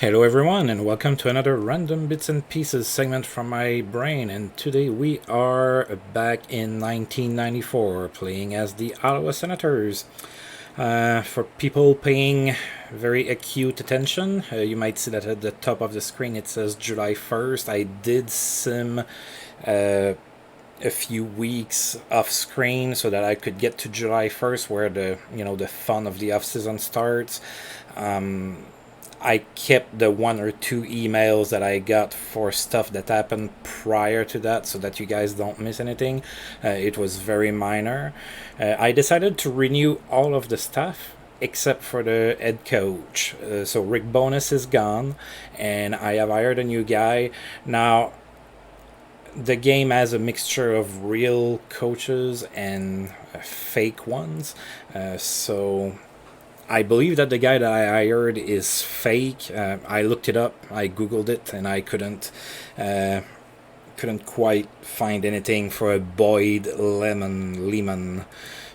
Hello everyone and welcome to another random bits and pieces segment from my brain, and today we are back in 1994 playing as the Ottawa Senators. For people paying very acute attention, you might see that at the top of the screen it says July 1st. I did sim a few weeks off screen so that I could get to July 1st where the fun of the off season starts. I kept the one or two emails that I got for stuff that happened prior to that so that you guys don't miss anything. It was very minor. I decided to renew all of the staff except for the head coach. So Rick Bonus is gone, and I have hired a new guy. Now, the game has a mixture of real coaches and fake ones. So I believe that the guy that I hired is fake. I looked it up, I googled it, and I couldn't quite find anything for a Boyd Lehman.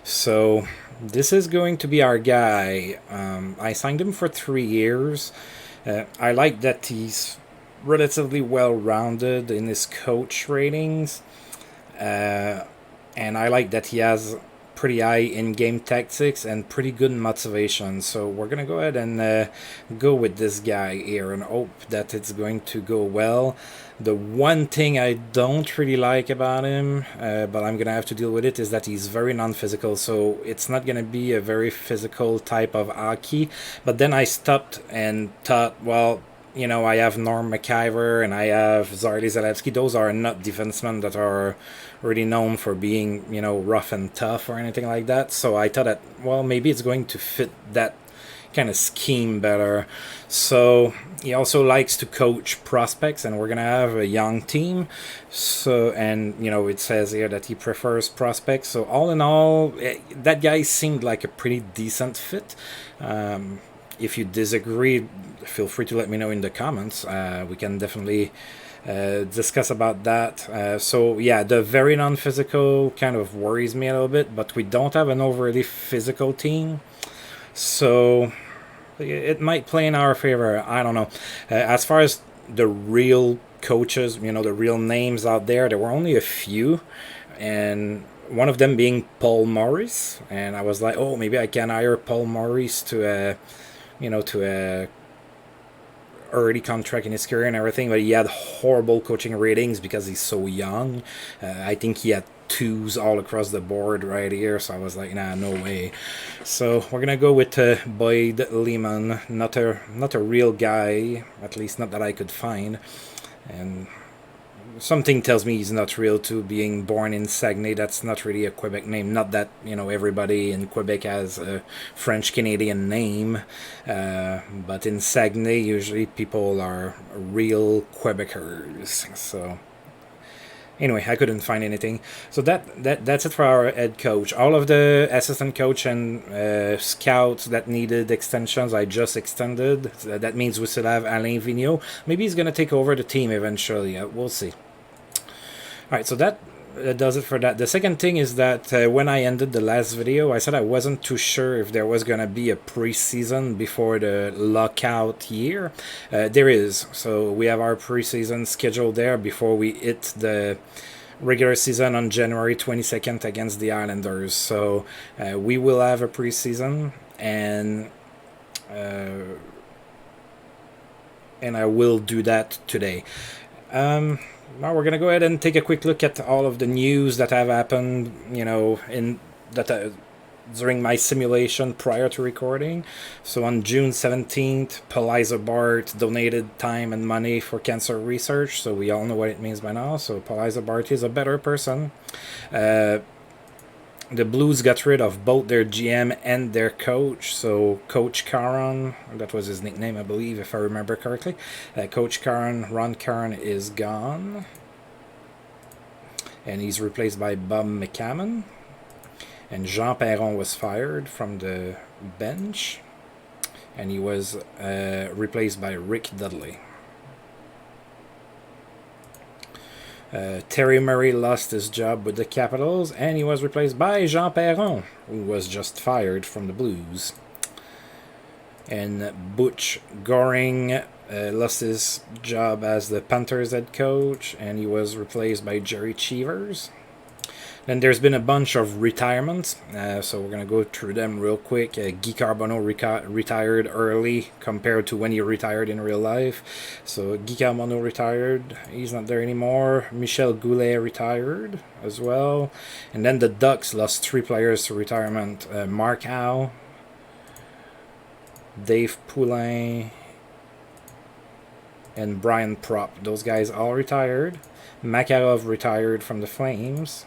So this is going to be our guy. I signed him for 3 years. I like that he's relatively well-rounded in his coach ratings, and I like that he has pretty high in-game tactics and pretty good motivation. So we're gonna go ahead and go with this guy here and hope that it's going to go well. The one thing I don't really like about him, but I'm gonna have to deal with it, is that he's very non-physical. So it's not gonna be a very physical type of hockey. But then I stopped and thought, well, I have Norm McIver and I have Zardy Zalewski. Those are not defensemen that are really known for being, rough and tough or anything like that. So I thought that, well, maybe it's going to fit that kind of scheme better. So he also likes to coach prospects, and we're gonna have a young team. So, and it says here that he prefers prospects. So all in all, that guy seemed like a pretty decent fit. If you disagree, feel free to let me know in the comments. We can definitely discuss about that. So yeah, the very non-physical kind of worries me a little bit, but we don't have an overly physical team, so it might play in our favor. I don't know. As far as the real coaches, the real names out there were only a few, and one of them being Paul Maurice, and I was like, oh, maybe I can hire Paul Maurice to a early contract in his career and everything, but he had horrible coaching ratings because he's so young. I think he had 2s all across the board right here, so I was like, nah, no way. So we're gonna go with Boyd Lehman, not a real guy, at least not that I could find, and something tells me he's not real too, being born in Saguenay. That's not really a Quebec name. Not that, everybody in Quebec has a French-Canadian name, but in Saguenay, usually people are real Quebecers. So anyway, I couldn't find anything. So that's it for our head coach. All of the assistant coach and scouts that needed extensions, I just extended. That means we still have Alain Vigneault. Maybe he's going to take over the team eventually. We'll see. Alright, so that does it for that. The second thing is that when I ended the last video, I said I wasn't too sure if there was going to be a preseason before the lockout year. There is. So we have our preseason scheduled there before we hit the regular season on January 22nd against the Islanders. So we will have a preseason, and I will do that today. Now we're gonna go ahead and take a quick look at all of the news that have happened, during my simulation prior to recording. So on June 17th, Paul Bart donated time and money for cancer research. So we all know what it means by now. So Paul Bart is a better person. The Blues got rid of both their GM and their coach. So Coach Caron, that was his nickname, I believe, if I remember correctly. Coach Caron, Ron Caron, is gone, and he's replaced by Bob McCammon. And Jean Perron was fired from the bench, and he was replaced by Rick Dudley. Terry Murray lost his job with the Capitals, and he was replaced by Jean Perron, who was just fired from the Blues. And Butch Goring lost his job as the Panthers head coach, and he was replaced by Jerry Cheevers. Then there's been a bunch of retirements, so we're going to go through them real quick. Guy Carbonneau retired early compared to when he retired in real life. So Guy Carbonneau retired, he's not there anymore. Michel Goulet retired as well. And then the Ducks lost 3 players to retirement. Mark Howe, Dave Poulain, and Brian Propp. Those guys all retired. Makarov retired from the Flames.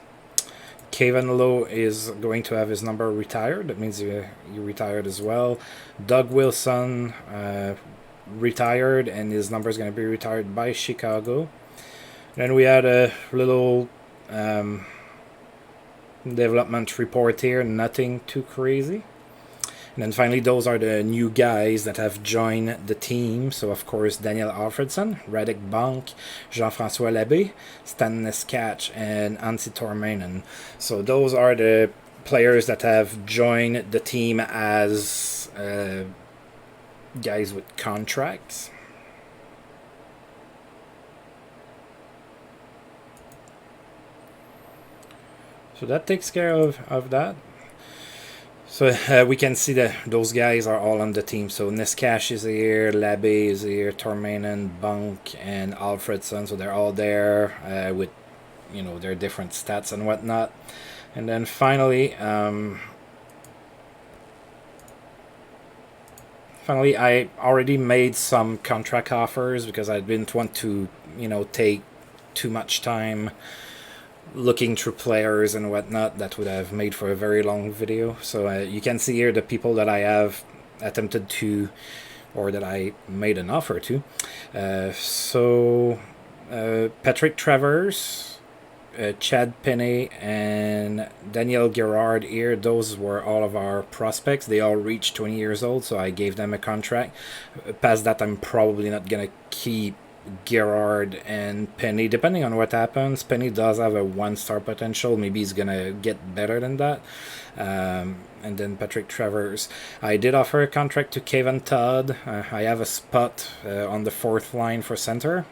Kevin Lowe is going to have his number retired. That means he retired as well. Doug Wilson retired, and his number is going to be retired by Chicago. Then we had a little development report here, nothing too crazy. And then finally, those are the new guys that have joined the team. So, of course, Daniel Alfredson, Radek Bank, Jean-François Labbé, Stan Neskach, and Antti Tormainen. So those are the players that have joined the team as guys with contracts. So that takes care of that. So we can see that those guys are all on the team. So Neskach is here, Labbé is here, Tormainen, Bunk, and Alfredson. So they're all there with, their different stats and whatnot. And then finally, I already made some contract offers because I didn't want to, take too much time looking through players and whatnot. That would have made for a very long video. So you can see here the people that I have attempted to, or that I made an offer to. Patrick Travers, Chad Penney, and Daniel Gerard here, those were all of our prospects. They all reached 20 years old, so I gave them a contract. Past that, I'm probably not going to keep Gerard and Penny, depending on what happens. Penny does have a 1-star potential. Maybe he's gonna get better than that. And then Patrick Travers, I did offer a contract to Kevin Todd. I have a spot on the 4th line for center.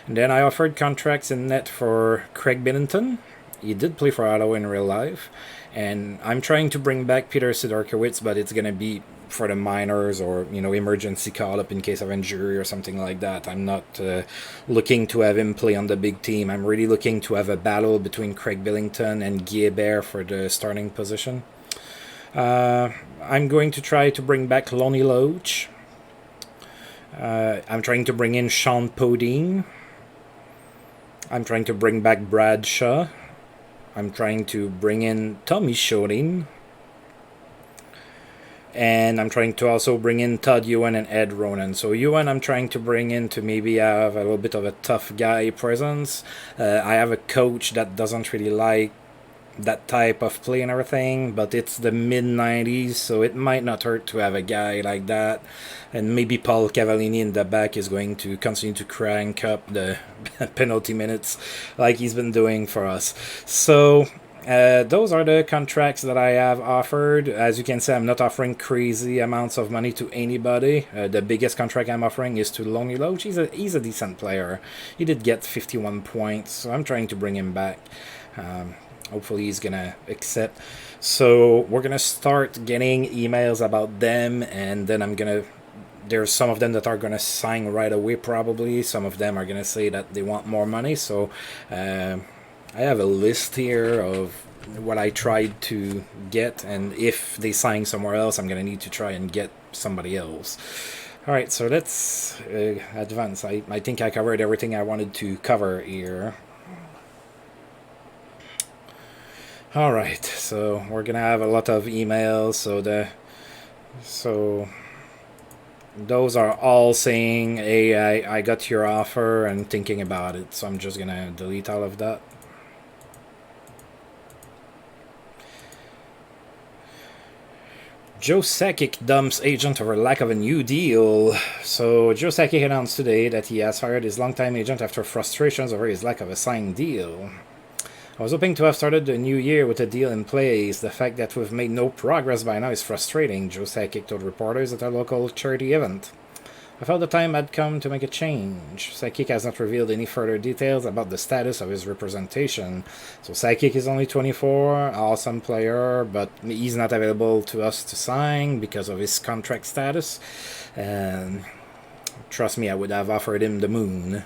And then I offered contracts in net for Craig Binnington. He did play for Ottawa in real life. And I'm trying to bring back Peter Sidorkiewicz, but it's gonna be for the minors or emergency call-up in case of injury or something like that. I'm not looking to have him play on the big team. I'm really looking to have a battle between Craig Billington and Guy Hébert for the starting position. I'm going to try to bring back Lonnie Loach. I'm trying to bring in Sean Podine. I'm trying to bring back Brad Shaw. I'm trying to bring in Tommy Shodin. And I'm trying to also bring in Todd Ewan and Ed Ronan. So Ewan I'm trying to bring in to maybe have a little bit of a tough guy presence. I have a coach that doesn't really like that type of play and everything, but it's the mid-90s, so it might not hurt to have a guy like that. And maybe Paul Cavallini in the back is going to continue to crank up the penalty minutes like he's been doing for us. So those are the contracts that I have offered. As you can see, I'm not offering crazy amounts of money to anybody. The biggest contract I'm offering is to Lonnie Loach. He's a decent player. He did get 51 points, so I'm trying to bring him back. Hopefully he's gonna accept. So we're gonna start getting emails about them, and then there's some of them that are gonna sign right away probably. Some of them are gonna say that they want more money. So I have a list here of what I tried to get, and if they sign somewhere else, I'm gonna need to try and get somebody else. Alright, so let's advance. I think I covered everything I wanted to cover here. Alright, so we're gonna have a lot of emails. So those are all saying, hey, I got your offer and thinking about it. So I'm just gonna delete all of that. Joe Sakic dumps agent over lack of a new deal. So Joe Sakic announced today that he has fired his longtime agent after frustrations over his lack of a signed deal. I was hoping to have started the new year with a deal in place. The fact that we've made no progress by now is frustrating, Joe Sakic told reporters at a local charity event. I felt the time had come to make a change. Sakic has not revealed any further details about the status of his representation. So Sakic is only 24, awesome player, but he's not available to us to sign because of his contract status. And trust me, I would have offered him the moon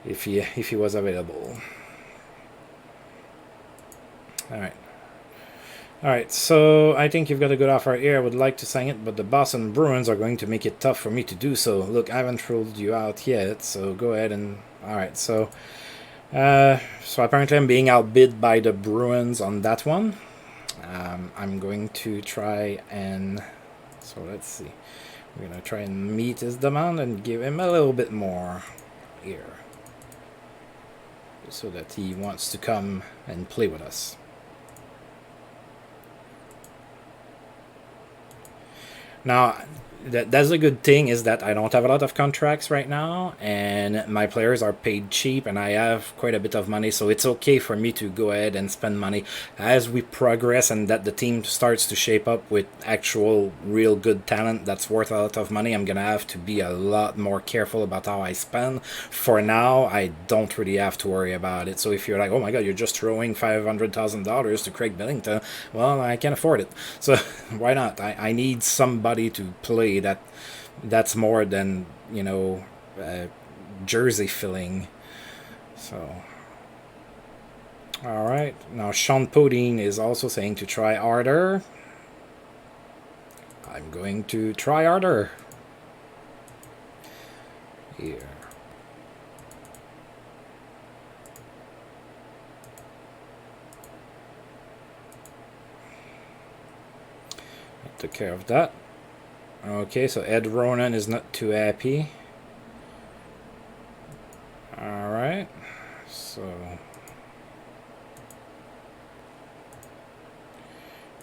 if he was available. Alright, so I think you've got a good offer here. I would like to sign it, but the Boston Bruins are going to make it tough for me to do so. Look, I haven't ruled you out yet, so go ahead and... Alright, so apparently I'm being outbid by the Bruins on that one. I'm going to try and... So let's see. We're going to try and meet his demand and give him a little bit more here, so that he wants to come and play with us. Now, that's a good thing, is that I don't have a lot of contracts right now, and my players are paid cheap, and I have quite a bit of money, so it's okay for me to go ahead and spend money. As we progress and that the team starts to shape up with actual real good talent that's worth a lot of money, I'm going to have to be a lot more careful about how I spend. For now, I don't really have to worry about it. So if you're like, oh my god, you're just throwing $500,000 to Craig Billington, well, I can't afford it. So why not? I need somebody to play that's more than, you know, jersey filling. So all right, now Sean Podine is also saying to try harder. I'm going to try harder here. I took care of that. Okay, so Ed Ronan is not too happy. Alright, so...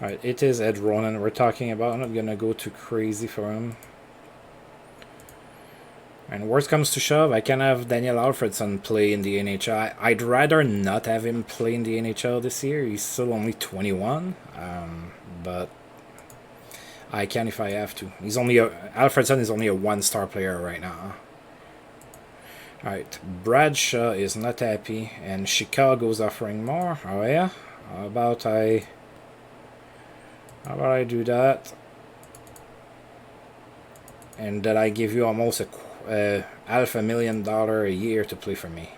Alright, it is Ed Ronan we're talking about. I'm not gonna go too crazy for him. And worst comes to shove, I can have Daniel Alfredson play in the NHL. I'd rather not have him play in the NHL this year. He's still only 21, but... I can if I have to. Alfredson is only a one-star player right now. Alright, Bradshaw is not happy, and Chicago's offering more. Oh yeah? How about I do that? And that I give you almost $500,000 a year to play for me.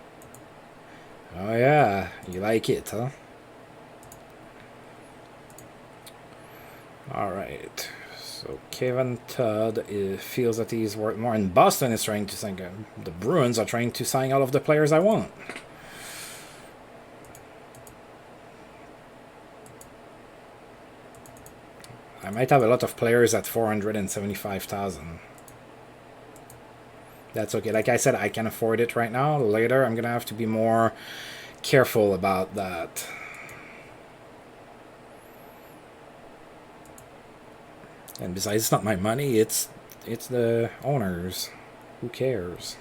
Oh yeah, you like it, huh? Alright. So Kevin Todd feels that he's worth more, and Boston is trying to sign. The Bruins are trying to sign all of the players I want. I might have a lot of players at $475,000. That's okay. Like I said, I can afford it right now. Later, I'm gonna have to be more careful about that. And besides, it's not my money, it's the owners. Who cares?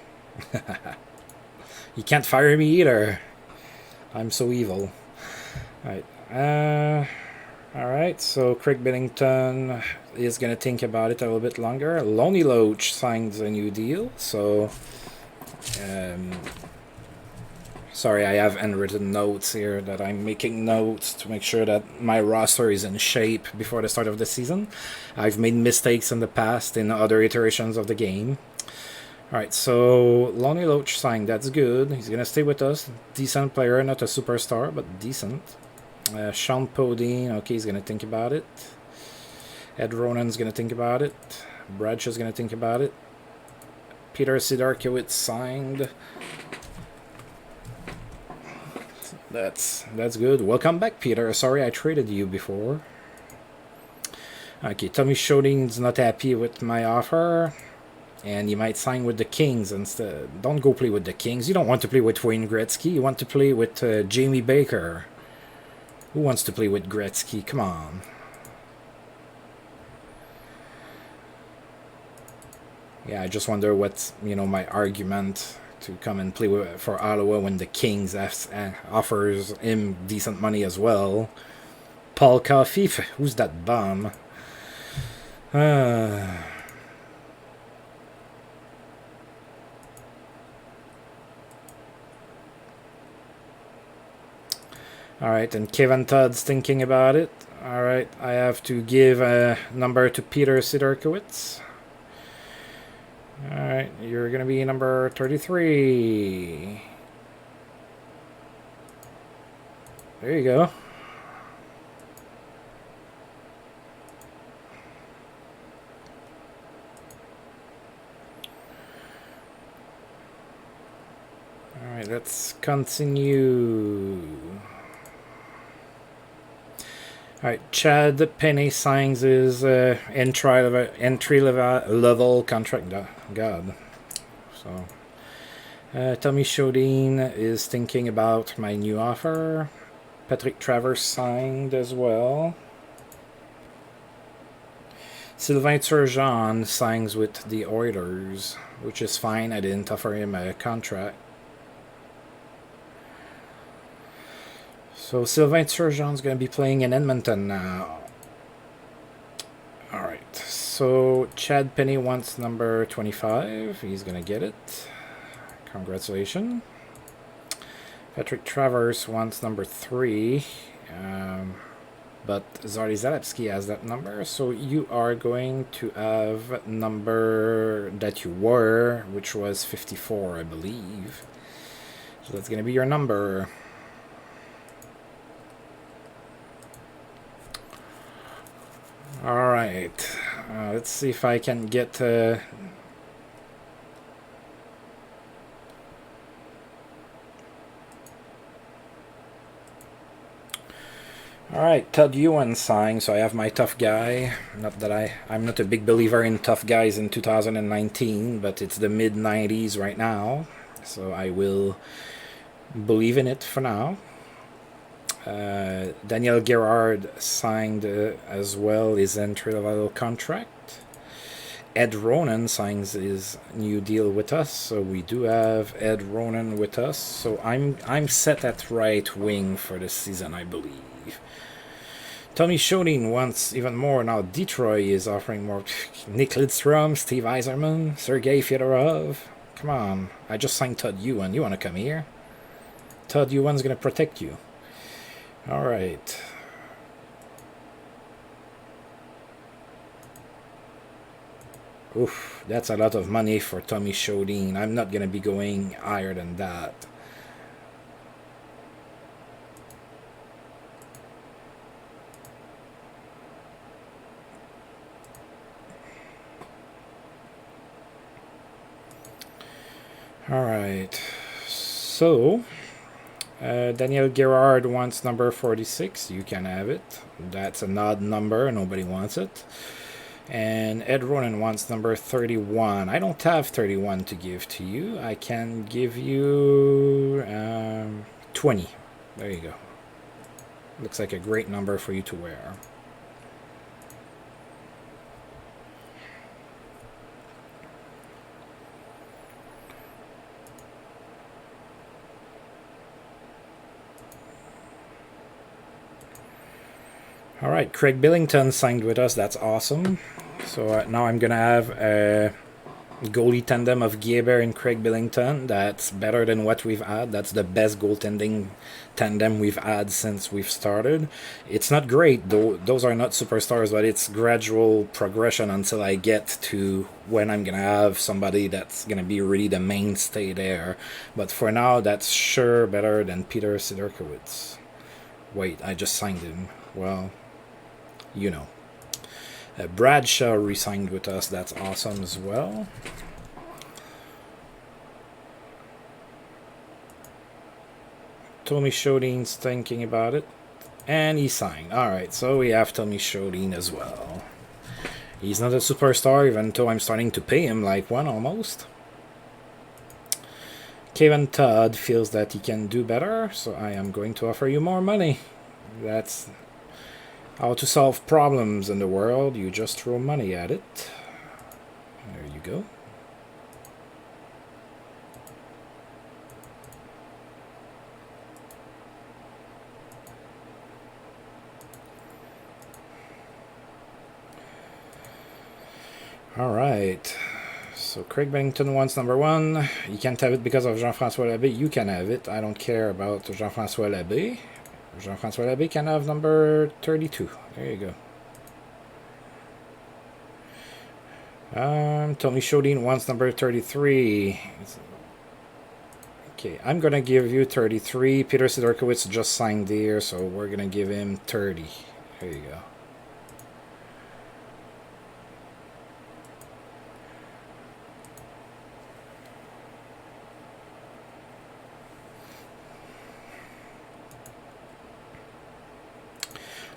You can't fire me either. I'm so evil. Alright, so Craig Billington is going to think about it a little bit longer. Lonnie Loach signs a new deal, so... Sorry, I have handwritten notes here that I'm making notes to make sure that my roster is in shape before the start of the season. I've made mistakes in the past in other iterations of the game. Alright, so Lonnie Loach signed, that's good. He's going to stay with us. Decent player, not a superstar, but decent. Sean Podine, okay, he's going to think about it. Ed Ronan's going to think about it. Bradshaw's going to think about it. Peter Sidarkiewicz signed. That's good. Welcome back, Peter. Sorry I traded you before. Okay, Tommy Shodin's not happy with my offer, and you might sign with the Kings instead. Don't go play with the Kings. You don't want to play with Wayne Gretzky. You want to play with Jamie Baker. Who wants to play with Gretzky? Come on. Yeah, I just wonder what's, my argument to come and play for Ottawa when the Kings offers him decent money as well. Paul Coffey, who's that bum? Alright, and Kevin Todd's thinking about it. Alright, I have to give a number to Peter Sidorkowitz. Alright, you're going to be number 33. There you go. Alright, let's continue. Alright, Chad Penny signs his entry level contract. God. So, Tommy Shodin is thinking about my new offer. Patrick Travers signed as well. Sylvain Turgeon signs with the Oilers, which is fine. I didn't offer him a contract. So Sylvain Turgeon's going to be playing in Edmonton now. Alright, so Chad Penny wants number 25. He's going to get it. Congratulations. Patrick Travers wants number 3. But Zari Zalewski has that number. So you are going to have number that you were, which was 54, I believe. So that's going to be your number. Alright, let's see if I can get Alright, Todd Ewan signed, so I have my tough guy. Not that I'm not a big believer in tough guys in 2019, but it's the mid-90s right now, so I will believe in it for now. Daniel Gerard signed as well his entry-level contract. Ed Ronan signs his new deal with us, so we do have Ed Ronan with us. So I'm set at right wing for this season, I believe. Tommy Shodin wants even more. Now Detroit is offering more. Nick Lidstrom, Steve Yzerman, Sergei Fedorov. Come on, I just signed Todd Ewan. You want to come here? Todd Ewan's going to protect you. Alright. Oof, that's a lot of money for Tommy Shodin. I'm not going to be going higher than that. Alright. So Daniel Gerard wants number 46. You can have it. That's an odd number. Nobody wants it. And Ed Ronan wants number 31. I don't have 31 to give to you. I can give you 20. There you go. Looks like a great number for you to wear. Alright, Craig Billington signed with us. That's awesome. So now I'm going to have a goalie tandem of Gieber and Craig Billington. That's better than what we've had. That's the best goaltending tandem we've had since we've started. It's not great, though. Those are not superstars, but it's gradual progression until I get to when I'm going to have somebody that's going to be really the mainstay there. But for now, that's sure better than Peter Sidorkowitz. Wait, I just signed him. Well, you know. Bradshaw re-signed with us. That's awesome as well. Tommy Shodin's thinking about it. And he signed. Alright, so we have Tommy Shodin as well. He's not a superstar, even though I'm starting to pay him like one almost. Kevin Todd feels that he can do better, so I am going to offer you more money. That's how to solve problems in the world. You just throw money at it. There you go. All right. So Craig Bennington wants number 1. You can't have it because of Jean-François Labbé. You can have it. I don't care about Jean-François Labbé. Jean-François Labbé can have number 32. There you go. Tony Chodin wants number 33. Okay, I'm gonna give you 33. Peter Sidorkowicz just signed there, so we're gonna give him 30. There you go.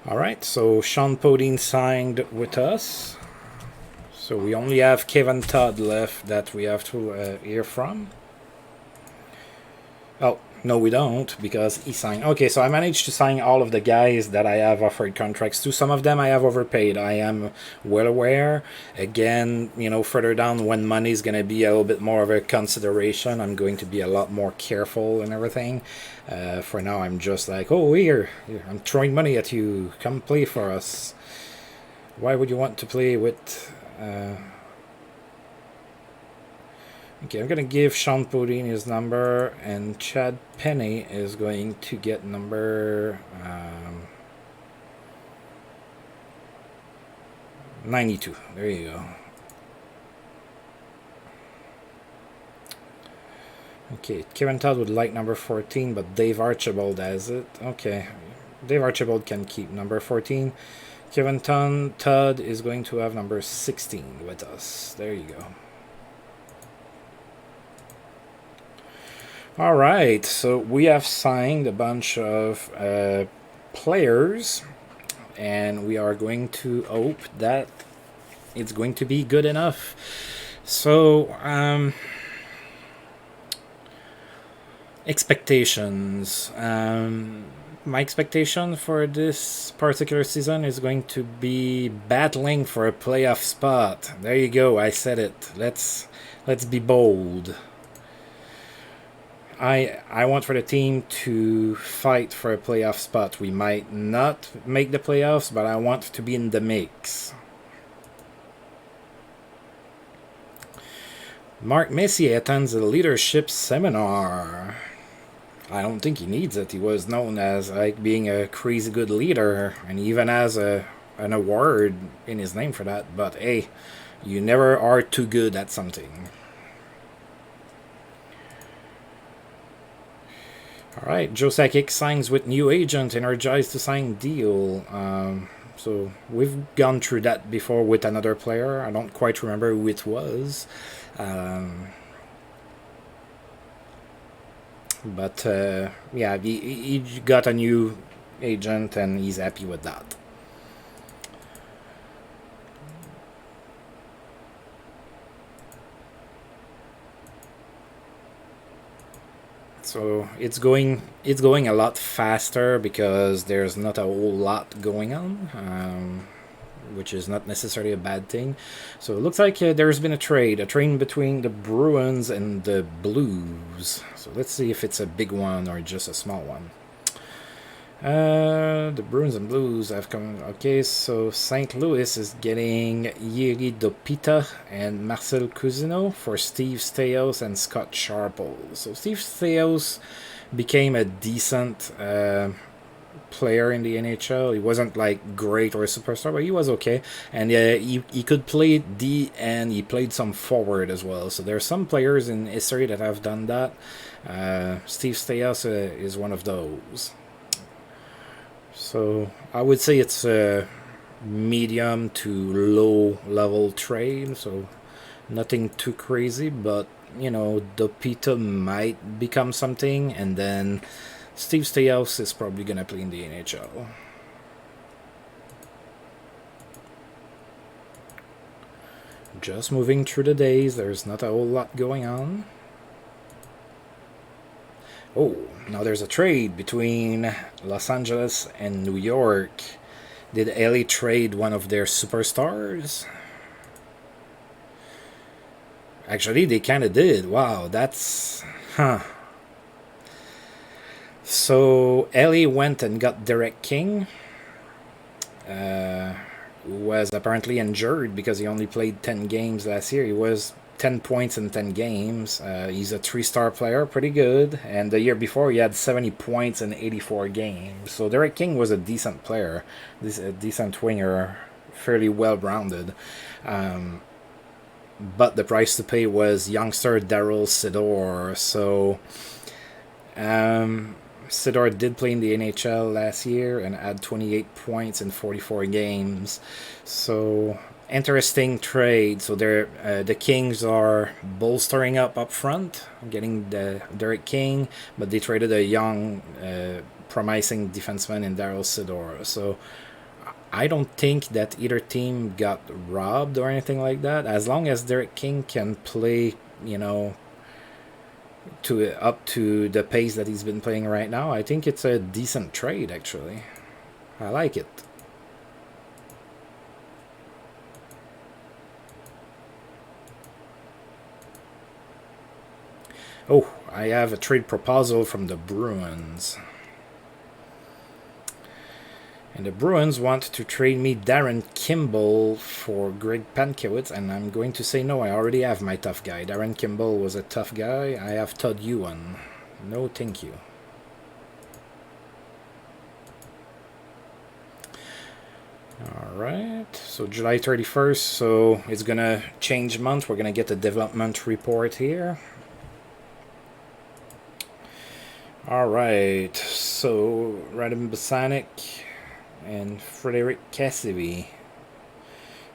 Alright, so Sean Podine signed with us. So we only have Kevin Todd left that we have to hear from. Oh, no we don't, because he signed. Okay, so I managed to sign all of the guys that I have offered contracts to. Some of them I have overpaid. I am well aware. Again, you know, further down when money is going to be a little bit more of a consideration, I'm going to be a lot more careful and everything. For now, I'm just like, oh, here, I'm throwing money at you. Come play for us. Why would you want to play with... Okay, I'm going to give Sean Podine his number, and Chad Penny is going to get number 92. There you go. Okay, Kevin Todd would like number 14, but Dave Archibald has it. Okay, Dave Archibald can keep number 14. Kevin Todd is going to have number 16 with us. There you go. All right, so we have signed a bunch of players, and we are going to hope that it's going to be good enough. So, expectations. My expectation for this particular season is going to be battling for a playoff spot. There you go, I said it. Let's be bold. I want for the team to fight for a playoff spot. We might not make the playoffs, but I want to be in the mix. Mark Messier attends a leadership seminar. I don't think he needs it. He was known as like being a crazy good leader, and he even has an award in his name for that. But hey, you never are too good at something. All right, Joe Sakic signs with new agent, energized to sign deal. So we've gone through that before with another player. I don't quite remember who it was. But yeah, he got a new agent and he's happy with that. So it's going a lot faster because there's not a whole lot going on, which is not necessarily a bad thing. So it looks like there's been a trade between the Bruins and the Blues. So let's see if it's a big one or just a small one. The Bruins and Blues have come. Okay, so St. Louis is getting Yeri Dopita and Marcel Cousineau for Steve Staios and Scott Sharple. So Steve Staios became a decent player in the NHL. He wasn't like great or a superstar, but he was okay. And he could play D and he played some forward as well. So there are some players in history that have done that. Steve Staios is one of those. So I would say it's a medium to low level trade, so nothing too crazy, but you know, Dopita might become something, and then Steve Staios is probably gonna play in the NHL. Just moving through the days, there's not a whole lot going on. Oh, now there's a trade between Los Angeles and New York. Did LA trade one of their superstars? Actually, they kind of did. Wow, that's... Huh. So, LA went and got Derek King, was apparently injured because he only played 10 games last year. He was 10 points in 10 games. He's a 3-star player, pretty good. And the year before, he had 70 points in 84 games. So Derek King was a decent player, a decent winger, fairly well-rounded. But the price to pay was youngster Daryl Sidor. So Sidor did play in the NHL last year and had 28 points in 44 games. So interesting trade. So the Kings are bolstering up front, getting the Derek King, but they traded a young, promising defenseman in Daryl Sidor. So I don't think that either team got robbed or anything like that. As long as Derek King can play, up to the pace that he's been playing right now, I think it's a decent trade, actually. I like it. Oh, I have a trade proposal from the Bruins. And the Bruins want to trade me Darren Kimball for Greg Pankewitz, and I'm going to say no. I already have my tough guy. Darren Kimball was a tough guy. I have Todd Ewan. No, thank you. Alright, so July 31st, so it's gonna change month. We're gonna get the development report here. Alright, so Radim Basanik and Frederick Cassidy.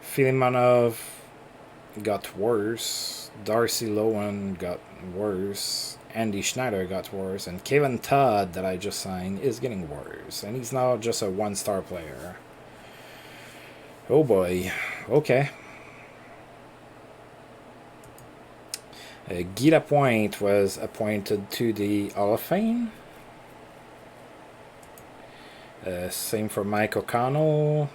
Filimonov got worse. Darcy Lowen got worse. Andy Schneider got worse. And Kevin Todd, that I just signed, is getting worse. And he's now just a 1-star player. Oh boy. Okay. Guy Lapointe was appointed to the Hall of Fame. Same for Mike O'Connell,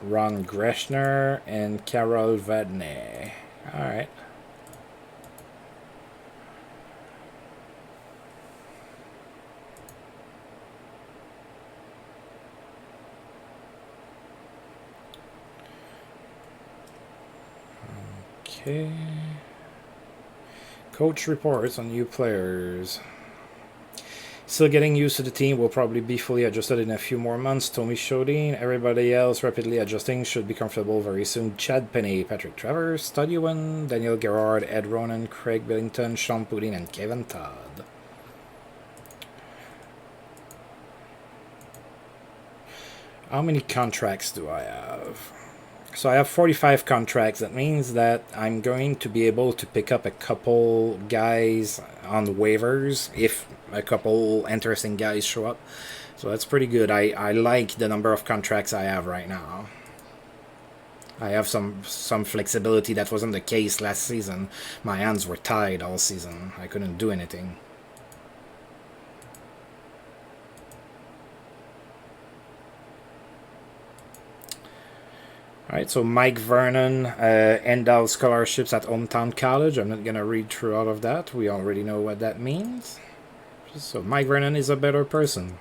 Ron Greschner, and Carol Vadney. Alright. Okay. Coach reports on new players. Still getting used to the team, will probably be fully adjusted in a few more months. Tommy Shodin, everybody else rapidly adjusting, should be comfortable very soon. Chad Penny, Patrick Travers, Todd Ewan, Daniel Gerard, Ed Ronan, Craig Billington, Sean Poudin, and Kevin Todd. How many contracts do I have? So I have 45 contracts. That means that I'm going to be able to pick up a couple guys on the waivers if a couple interesting guys show up. So that's pretty good. I like the number of contracts I have right now. I have some flexibility. That wasn't the case last season. My hands were tied all season. I couldn't do anything. Alright, so Mike Vernon, endowed scholarships at Hometown College. I'm not going to read through all of that. We already know what that means. So Mike Vernon is a better person.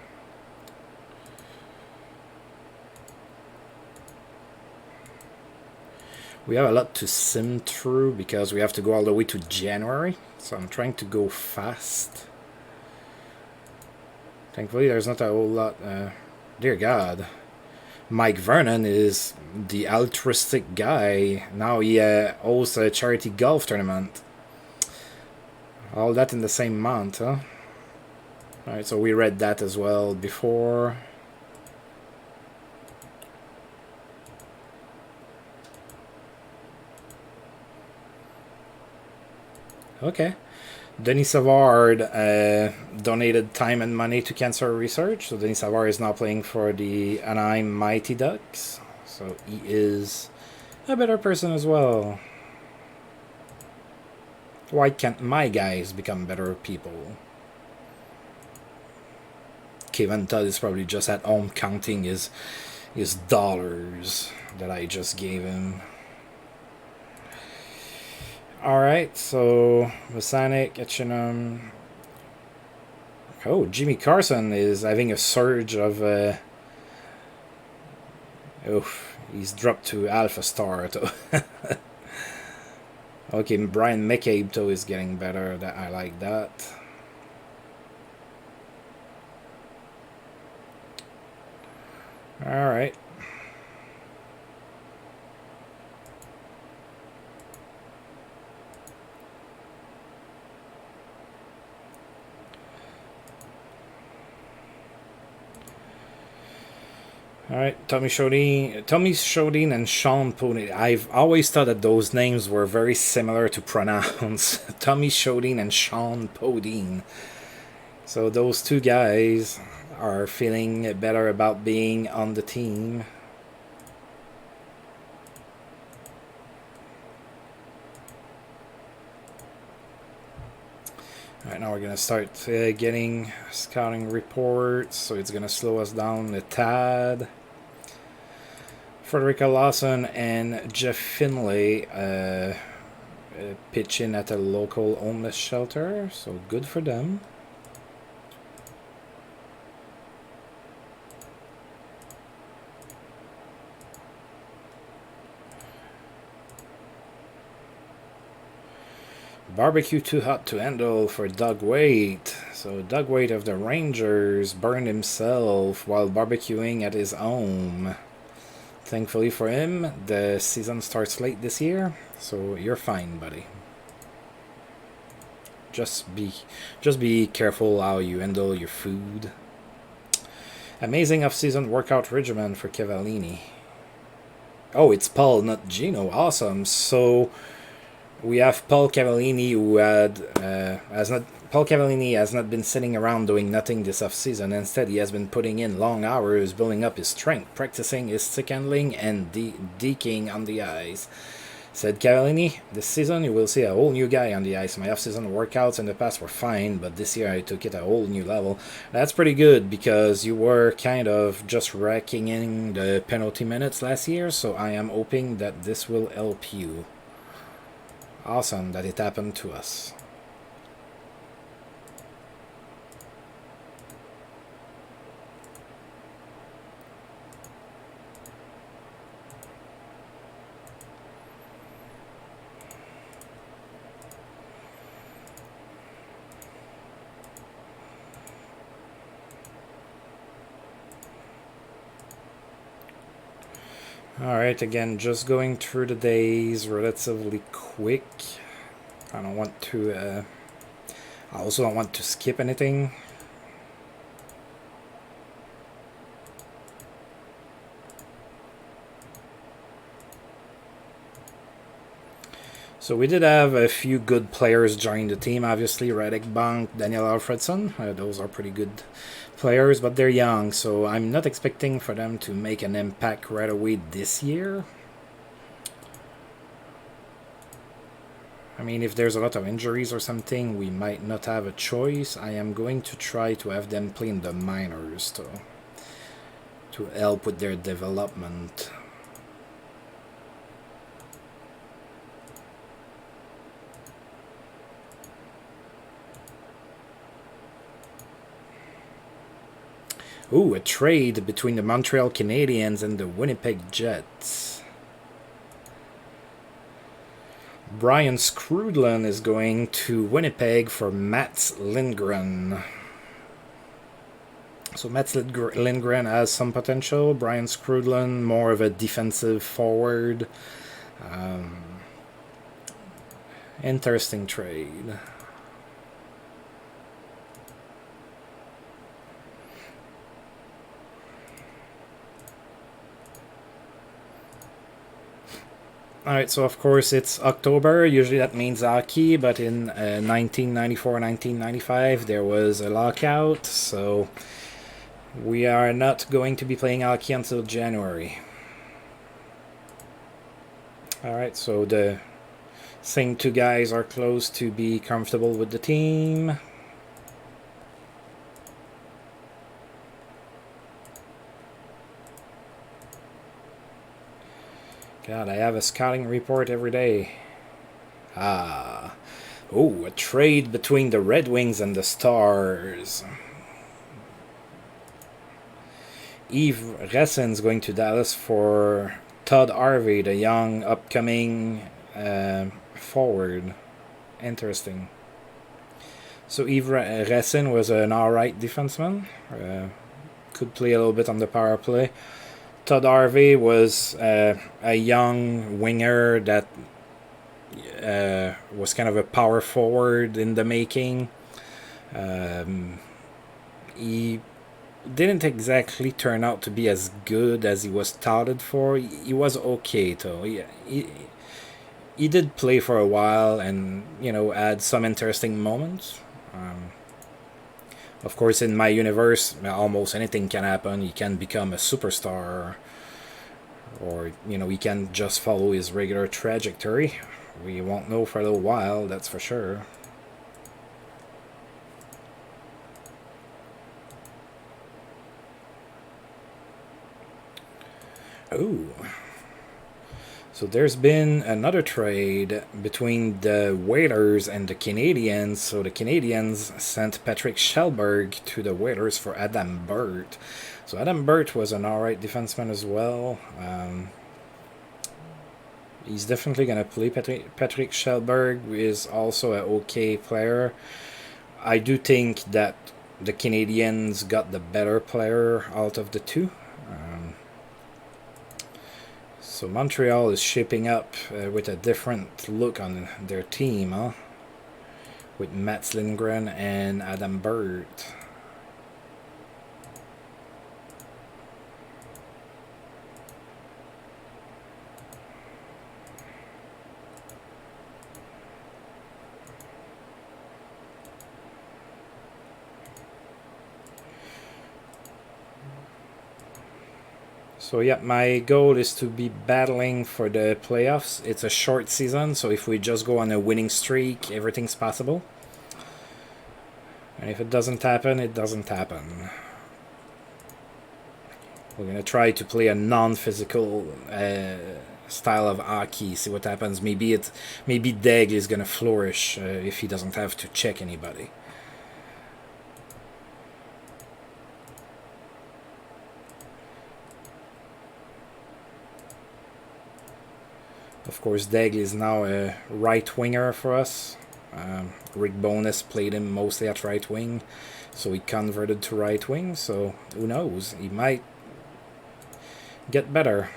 We have a lot to sim through because we have to go all the way to January. So I'm trying to go fast. Thankfully, there's not a whole lot. Dear God. Mike Vernon is the altruistic guy. Now he hosts a charity golf tournament. All that in the same month, huh? Alright, so we read that as well before. Okay. Denis Savard donated time and money to cancer research. So Denis Savard is now playing for the Anaheim Mighty Ducks. So he is a better person as well. Why can't my guys become better people? Kevin Todd is probably just at home counting his dollars that I just gave him. Alright, so Vasanik, Etchingham. Oh, Jimmy Carson is having a surge of Oof, he's dropped to Alpha Star. Okay, Brian McCabe though is getting better. That I like that. All right. All right, Tommy Shodin, and Sean Podine. I've always thought that those names were very similar to pronounce. Tommy Shodin and Sean Podine. So those two guys are feeling better about being on the team. Alright, now we're going to start getting scouting reports, so it's going to slow us down a tad. Frederica Lawson and Jeff Finlay pitch in at a local homeless shelter, so good for them. Barbecue too hot to handle for Doug Waite. So Doug Waite of the Rangers burned himself while barbecuing at his home. Thankfully for him, the season starts late this year, so you're fine, buddy. Just be careful how you handle your food. Amazing off-season workout regimen for Cavallini. Oh, it's Paul, not Gino. Awesome. So we have Paul Cavallini, who Paul Cavallini has not been sitting around doing nothing this off-season. Instead, he has been putting in long hours, building up his strength, practicing his stick handling, and deking on the ice. Said Cavallini, this season you will see a whole new guy on the ice. My off-season workouts in the past were fine, but this year I took it a whole new level. That's pretty good, because you were kind of just racking in the penalty minutes last year, so I am hoping that this will help you. Awesome that it happened to us. Alright, again, just going through the days relatively quick. I don't want to, I also don't want to skip anything. So we did have a few good players join the team, obviously. Radek Bank, Daniel Alfredson, those are pretty good players, but they're young, so I'm not expecting for them to make an impact right away this year. I mean, if there's a lot of injuries or something, we might not have a choice. I am going to try to have them play in the minors to help with their development. Ooh, a trade between the Montreal Canadiens and the Winnipeg Jets. Brian Skrudland is going to Winnipeg for Mats Lindgren. So Mats Lindgren has some potential. Brian Skrudland, more of a defensive forward. Interesting trade. Alright, so of course it's October. Usually that means hockey, but in 1994-1995 there was a lockout, so we are not going to be playing hockey until January. Alright, so the same two guys are close to be comfortable with the team. God, I have a scouting report every day. Oh, a trade between the Red Wings and the Stars. Yves Ressen's going to Dallas for Todd Harvey, the young upcoming forward. Interesting. So Yves Ressen was an alright defenseman. Could play a little bit on the power play. Todd Harvey was a young winger that was kind of a power forward in the making. He didn't exactly turn out to be as good as he was touted for. He was okay though. He did play for a while and had some interesting moments. Of course, in my universe, almost anything can happen. He can become a superstar, or he can just follow his regular trajectory. We won't know for a little while, that's for sure. Oh. So there's been another trade between the Whalers and the Canadiens. So the Canadiens sent Patrick Schellberg to the Whalers for Adam Burt. So Adam Burt was an alright defenseman as well. He's definitely going to play. Patrick Schellberg is also an okay player. I do think that the Canadiens got the better player out of the two. So Montreal is shaping up with a different look on their team, huh? With Mats Lindgren and Adam Burt. So yeah, my goal is to be battling for the playoffs. It's a short season, so if we just go on a winning streak, everything's possible. And if it doesn't happen, it doesn't happen. We're going to try to play a non-physical style of hockey, see what happens. Maybe Daigle is going to flourish if he doesn't have to check anybody. Of course, Daigle is now a right winger for us. Rick Bowness played him mostly at right wing, so he converted to right wing. So who knows? He might get better.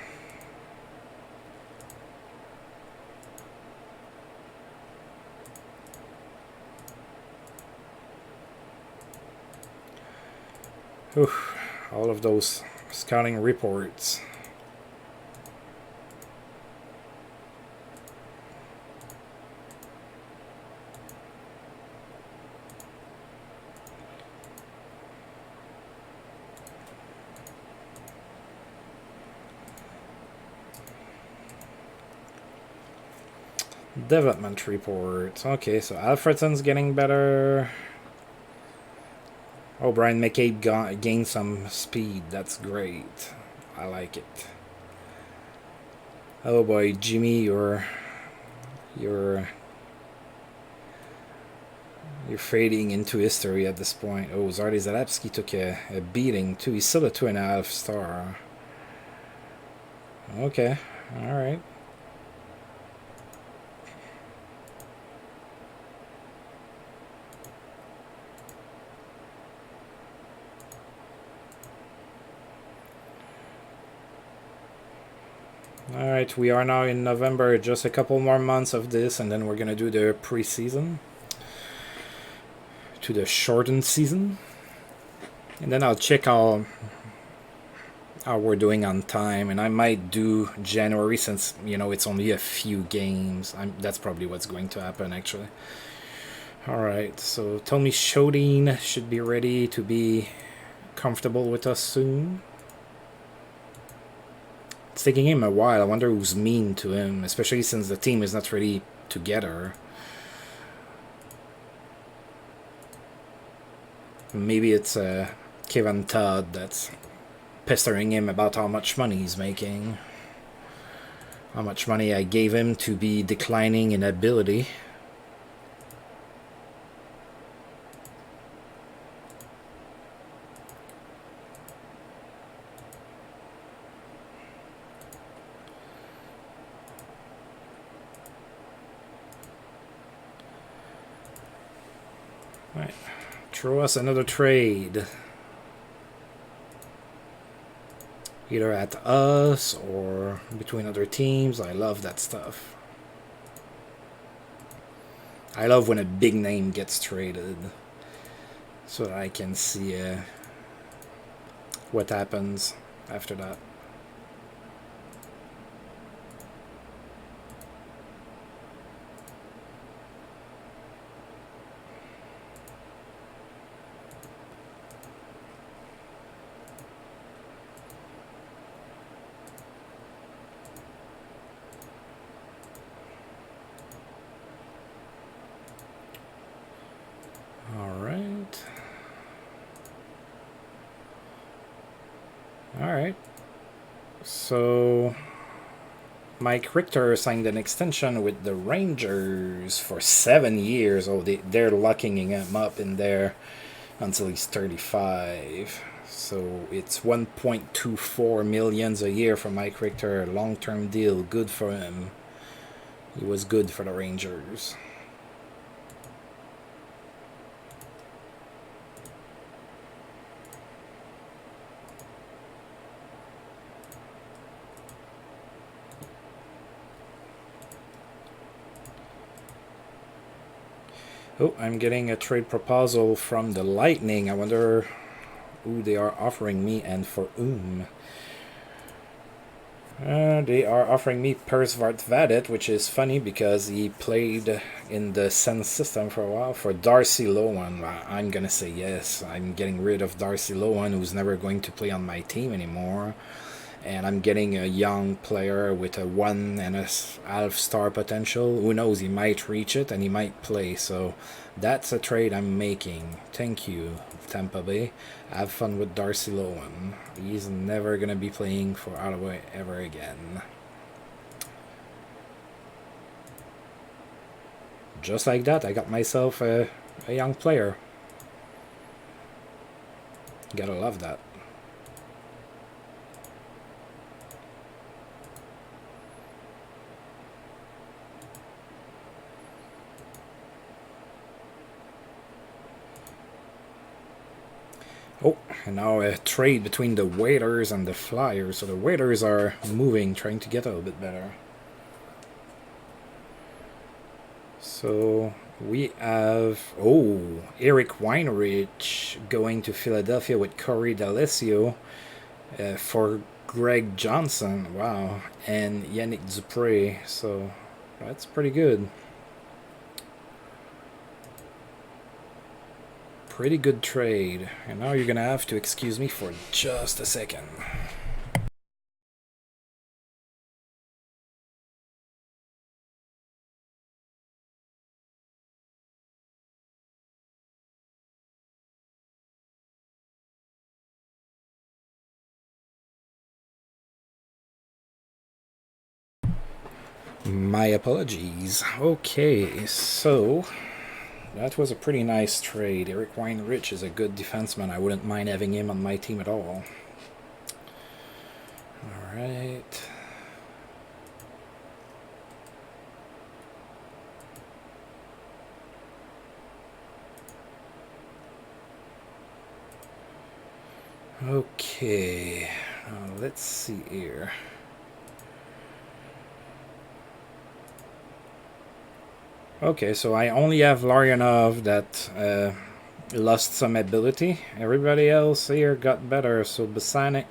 Oof, all of those scouting reports. Development report. Okay, so Alfredson's getting better. Oh, Brian McCabe gained some speed. That's great. I like it. Oh boy, Jimmy, you're fading into history at this point. Oh, Zardy Zalewski took a beating too. He's still a 2.5 star. Okay, all right. Alright, we are now in November, just a couple more months of this, and then we're gonna do the preseason. To the shortened season. And then I'll check how we're doing on time, and I might do January since, it's only a few games. That's probably what's going to happen, actually. Alright, so Tommy Shodin should be ready to be comfortable with us soon. It's taking him a while. I wonder who's mean to him, especially since the team is not really together. Maybe it's Kevin Todd that's pestering him about how much money he's making. How much money I gave him to be declining in ability. Alright, throw us another trade. Either at us or between other teams. I love that stuff. I love when a big name gets traded, so that I can see what happens after that. Alright. So Mike Richter signed an extension with the Rangers for 7 years. Oh, they're locking him up in there until he's 35. So it's 1.24 millions a year for Mike Richter. Long-term deal. Good for him. He was good for the Rangers. Oh, I'm getting a trade proposal from the Lightning. I wonder who they are offering me and for whom. They are offering me Persvartvadet, which is funny because he played in the Sens system for a while, for Darcy Lohan. I'm going to say yes. I'm getting rid of Darcy Lohan, who's never going to play on my team anymore. And I'm getting a young player with a 1.5 star potential. Who knows, he might reach it and he might play. So that's a trade I'm making. Thank you, Tampa Bay. Have fun with Darcy Lohan. He's never going to be playing for Ottawa ever again. Just like that, I got myself a young player. Gotta love that. Oh, and now a trade between the Waiters and the Flyers. So the Waiters are moving, trying to get a little bit better. So we have, Eric Weinrich going to Philadelphia with Corey D'Alessio for Greg Johnson. Wow. And Yannick Dupre. So that's pretty good. Pretty good trade. And now you're going to have to excuse me for just a second. My apologies. Okay, so that was a pretty nice trade. Eric Weinrich is a good defenseman. I wouldn't mind having him on my team at all. Alright. Okay, let's see here. Okay, so I only have Larionov that lost some ability. Everybody else here got better. So Basanik,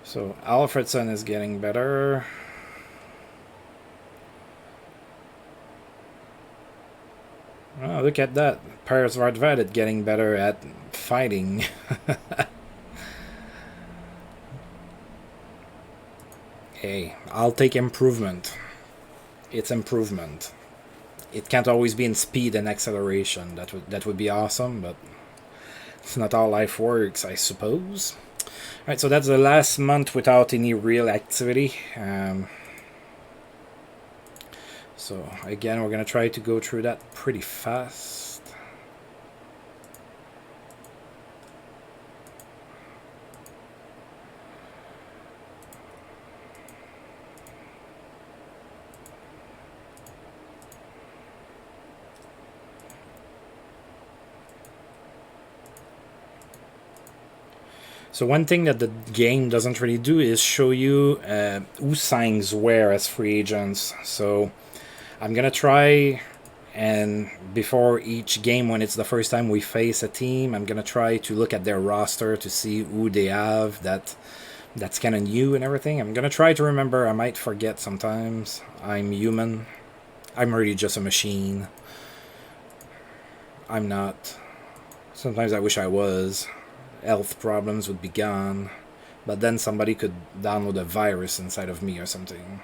so Alfredson is getting better. Oh, look at that. Persvartvadet getting better at fighting. Hey, I'll take improvement. It's improvement. It can't always be in speed and acceleration. That would be awesome, but it's not how life works, I suppose. Alright, so that's the last month without any real activity. So again, we're going to try to go through that pretty fast. So one thing that the game doesn't really do is show you who signs where as free agents. So I'm gonna try, and before each game, when it's the first time we face a team, I'm gonna try to look at their roster to see who they have that's kind of new and everything. I'm gonna try to remember. I might forget sometimes. I'm human. I'm really just a machine. I'm not. Sometimes I wish I was. Health problems would be gone. But then somebody could download a virus inside of me or something.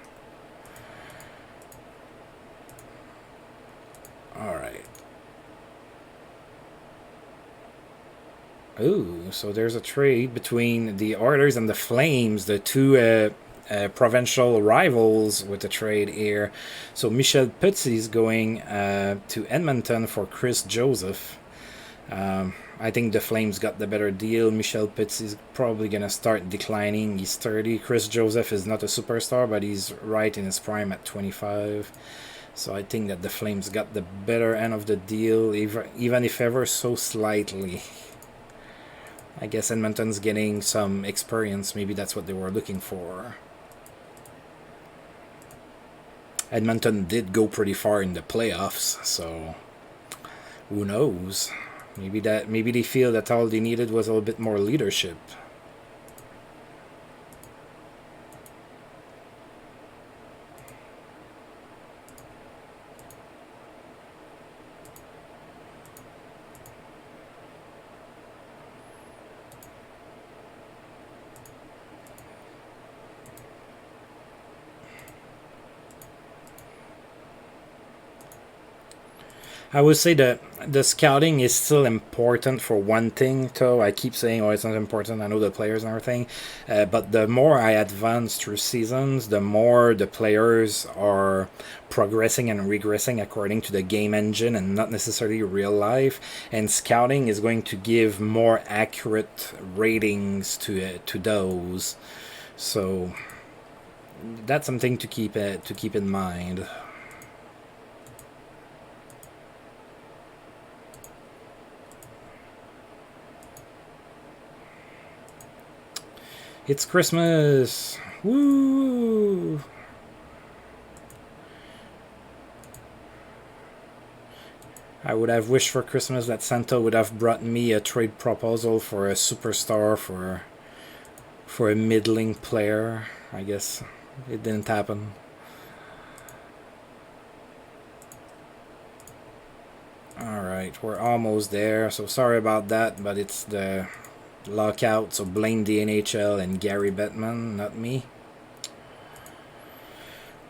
Alright. Ooh, so there's a trade between the Oilers and the Flames, the two provincial rivals with a trade here. So Michel Petit is going to Edmonton for Chris Joseph. I think the Flames got the better deal. Michel Petit is probably going to start declining. He's 30. Chris Joseph is not a superstar, but he's right in his prime at 25. So I think that the Flames got the better end of the deal, even if ever so slightly. I guess Edmonton's getting some experience. Maybe that's what they were looking for. Edmonton did go pretty far in the playoffs, so who knows? Maybe they feel that all they needed was a little bit more leadership. I would say that the scouting is still important for one thing, though. I keep saying, oh, it's not important. I know the players and everything. But the more I advance through seasons, the more the players are progressing and regressing according to the game engine and not necessarily real life. And scouting is going to give more accurate ratings to those. So that's something to keep in mind. It's Christmas! Woo! I would have wished for Christmas that Santa would have brought me a trade proposal for a superstar for a middling player. I guess it didn't happen. Alright, we're almost there, so sorry about that, but it's the lockout, so blame the NHL and Gary Bettman, not me.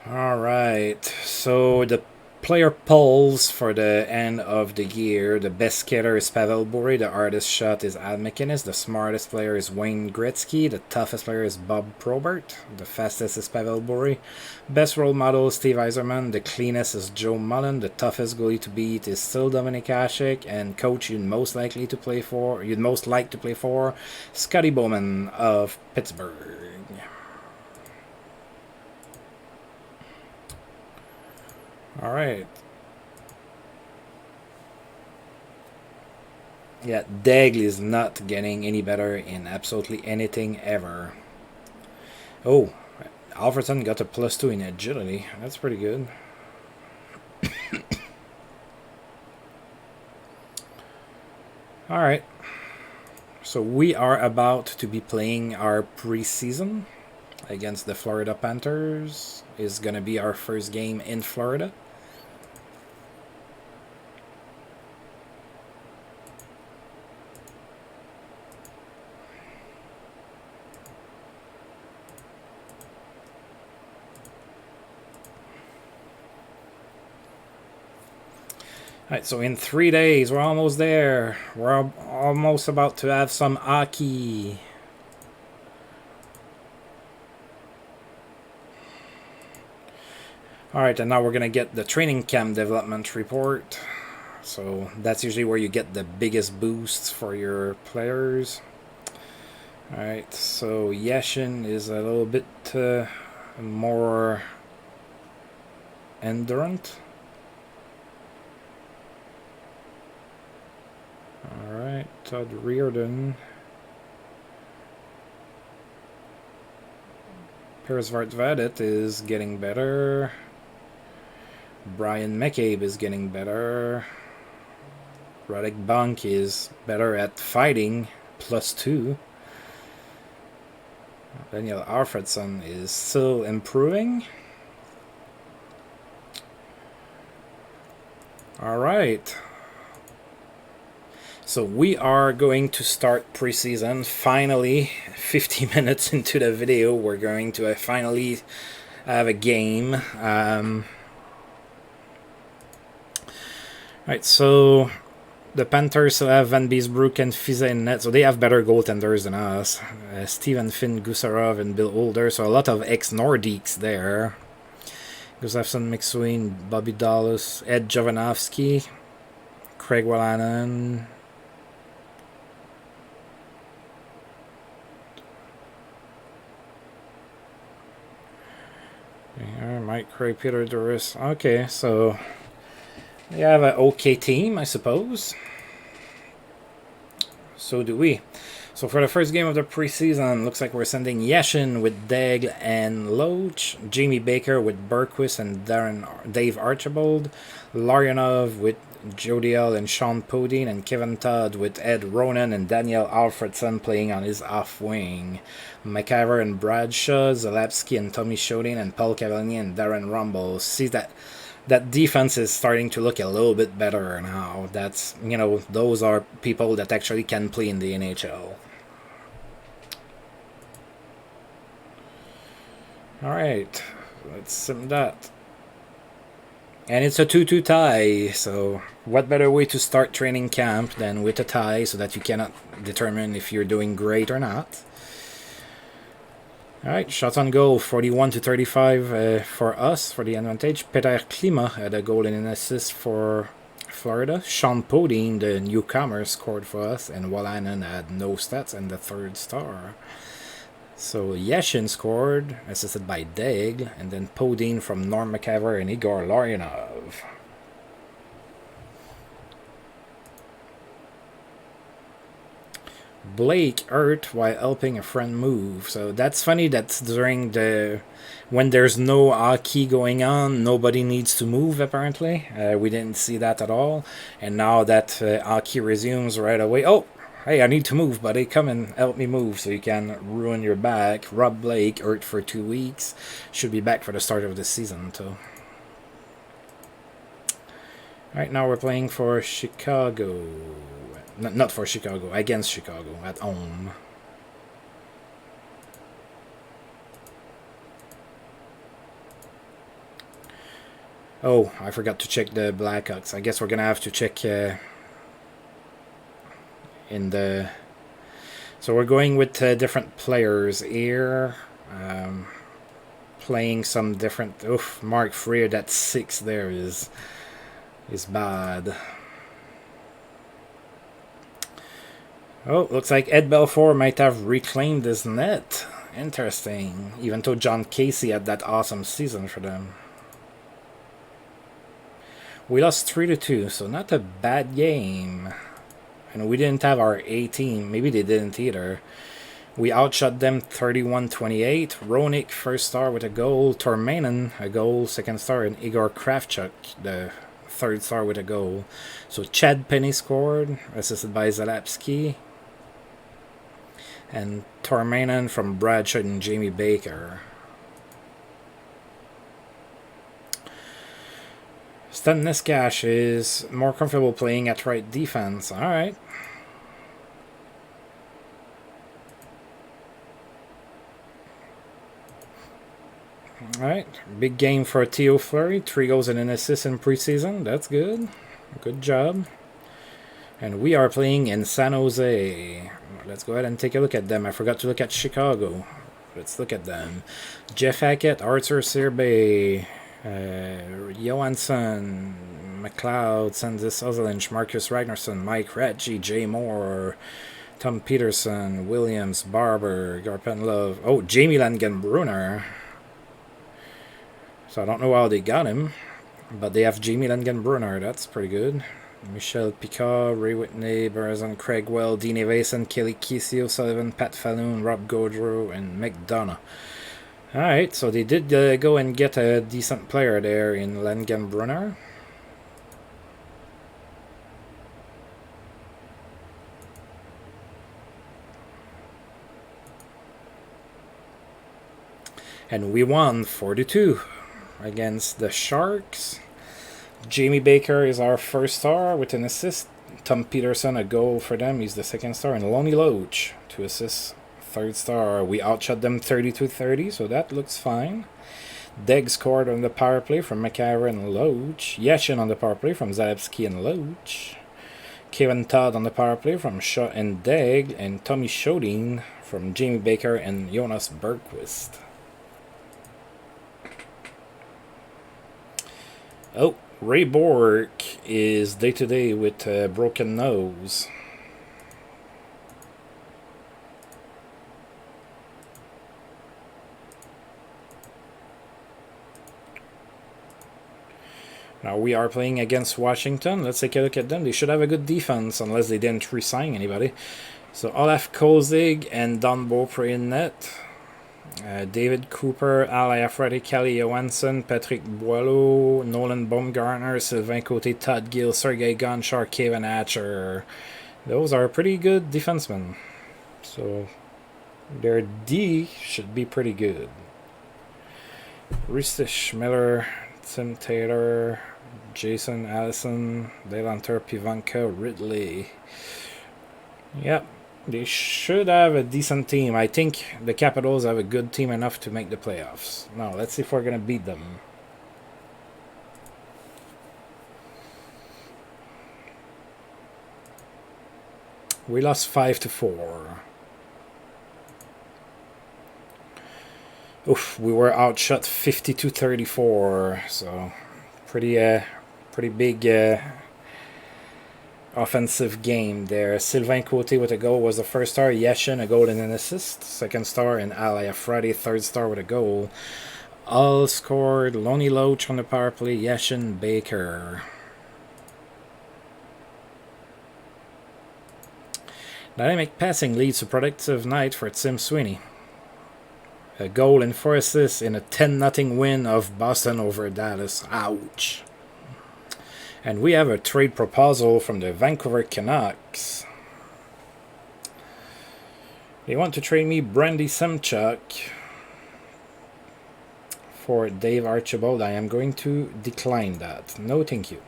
Alright, so the player polls for the end of the year. The best skater is Pavel Bure, the hardest shot is Al McInnes, the smartest player is Wayne Gretzky, the toughest player is Bob Probert, the fastest is Pavel Bure, best role model is Steve Yzerman, the cleanest is Joe Mullen, the toughest goalie to beat is still Dominik Hasek, and coach you'd most like to play for, Scotty Bowman of Pittsburgh. Alright. Yeah, Daigle is not getting any better in absolutely anything ever. Oh, Alfredson got a +2 in agility. That's pretty good. Alright. So we are about to be playing our preseason against the Florida Panthers. It's going to be our first game in Florida. Alright, so in 3 days, we're almost there. We're almost about to have some hockey. Alright, and now we're going to get the training camp development report. So that's usually where you get the biggest boosts for your players. Alright, so Yashin is a little bit more endurant. Alright, Todd Reardon Peresvart-Vadet is getting better. Brian McCabe is getting better. Roddick Bunk is better at fighting, +2. Daniel Alfredson is still improving. Alright. So we are going to start preseason. Finally, 50 minutes into the video, we're going to finally have a game. Alright, so the Panthers still have Van Beesbrook and Fize in net, so they have better goaltenders than us. Stephen Finn Gusarov and Bill Older, so a lot of ex-Nordiques there. Gustafsson, McSween, Bobby Dallas, Ed Jovanovski, Craig Wallanen. Mike Craig, Peter Doris. Okay, so they have an okay team, I suppose. So do we. So for the first game of the preseason, looks like we're sending Yashin with Daigle and Loach, Jamie Baker with Berquist and Dave Archibald, Larionov with Jodiel and Sean Podine, and Kevin Todd with Ed Ronan and Daniel Alfredson playing on his off wing. McIver and Bradshaw, Zalapsky and Tommy Shodin, and Paul Cavallini and Darren Rumble. See that defense is starting to look a little bit better now. That's, you know, those are people that actually can play in the NHL. Alright, let's sim that. And it's a 2-2 tie, so what better way to start training camp than with a tie so that you cannot determine if you're doing great or not. Alright, shots on goal, 41-35 for us, for the advantage. Peter Klima had a goal and an assist for Florida. Sean Podine, the newcomer, scored for us, and Wallanen had no stats and the third star. So Yashin scored, assisted by Daigle, and then Podine from Norm McIver and Igor Larionov. Blake hurt while helping a friend move. So that's funny. That's during when there's no hockey going on, nobody needs to move apparently. We didn't see that at all. And now that hockey resumes right away. Oh, hey, I need to move, buddy. Come and help me move so you can ruin your back. Rob Blake hurt for 2 weeks. Should be back for the start of the season too. Alright, now we're playing for Chicago. Not for Chicago, against Chicago, at home. Oh, I forgot to check the Blackhawks. I guess we're gonna have to check in the... So we're going with different players here. Playing some different... Oof, Mark Freer, that 6 there is bad. Oh, looks like Ed Belfour might have reclaimed his net. Interesting. Even though John Casey had that awesome season for them. We lost 3-2, so not a bad game. And we didn't have our A team. Maybe they didn't either. We outshot them 31-28. Roenick, first star with a goal. Tormanen, a goal, second star. And Igor Kravchuk, the third star with a goal. So Chad Penny scored, assisted by Zalapsky. And Tormanen from Bradshaw and Jamie Baker. Stan Niskash is more comfortable playing at right defense. Alright. Alright. Big game for Theo Fleury. 3 goals and an assist in preseason. That's good. Good job. And we are playing in San Jose. Let's go ahead and take a look at them. I forgot to look at Chicago. Let's look at them. Jeff Hackett, Arthur Serbay, Johansson, McLeod, Sandis Ozelinch, Marcus Ragnarsson, Mike Ratchie, Jay Moore, Tom Peterson, Williams, Barber, Garpen Love. Oh, Jamie Langen-Brunner. So I don't know how they got him, but they have Jamie Langen-Brunner. That's pretty good. Michel Picard, Ray Whitney, Barazan Craigwell, Dean Evason, Kelly Kesey, Sullivan, Pat Falloon, Rob Gaudreau, and McDonough. Alright, so they did go and get a decent player there in Langenbrunner. And we won 4-2 against the Sharks. Jamie Baker is our first star with an assist. Tom Peterson, a goal for them. He's the second star. And Lonnie Loach, 2 assists. Third star. We outshot them 32-30, so that looks fine. Deg scored on the power play from McIver and Loach. Yashin on the power play from Zalewski and Loach. Kevin Todd on the power play from Shaw and Deg. And Tommy Shodin from Jamie Baker and Jonas Bergquist. Oh, Ray Bork is day-to-day with a broken nose. Now we are playing against Washington. Let's take a look at them. They should have a good defense unless they didn't re-sign anybody. So Olaf Kozig and Don Beaupre in net. David Cooper, Al Iafrate, Kelly Johansson, Patrick Boileau, Nolan Baumgartner, Sylvain Côté, Todd Gill, Sergei Gonchar, Kevin Hatcher. Those are pretty good defensemen. So their D should be pretty good. Ristich Miller, Tim Taylor, Jason Allison, Delanter Pivanka, Ridley. Yep. They should have a decent team. I think the Capitals have a good team enough to make the playoffs. Now, let's see if we're going to beat them. We lost 5-4. Oof, we were outshot 52-34. So, pretty big offensive game there. Sylvain Côté with a goal was the first star. Yashin, a goal and an assist. Second star. And Al Iafrate, third star with a goal. All scored. Lonnie Loach on the power play. Yashin, Baker. Dynamic passing leads to productive night for Tim Sweeney. A goal and 4 assists in a 10-0 win of Boston over Dallas. Ouch. And we have a trade proposal from the Vancouver Canucks. They want to trade me Brandy Semchuk for Dave Archibald. I am going to decline that. No, thank you.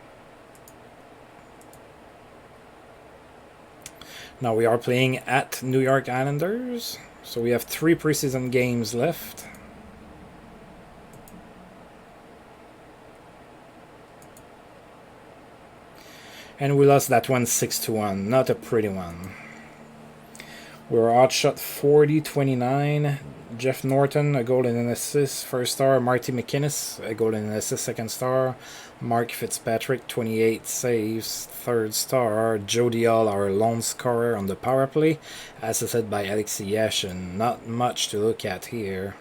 Now we are playing at New York Islanders. So we have 3 preseason games left. And we lost that one 6-1. Not a pretty one. We were outshot 40-29. Jeff Norton, a goal and an assist, first star. Marty McInnes, a goal and an assist, second star. Mark Fitzpatrick, 28 saves, third star. Joe Dial, our lone scorer on the power play, assisted by Alexei Yashin. Not much to look at here.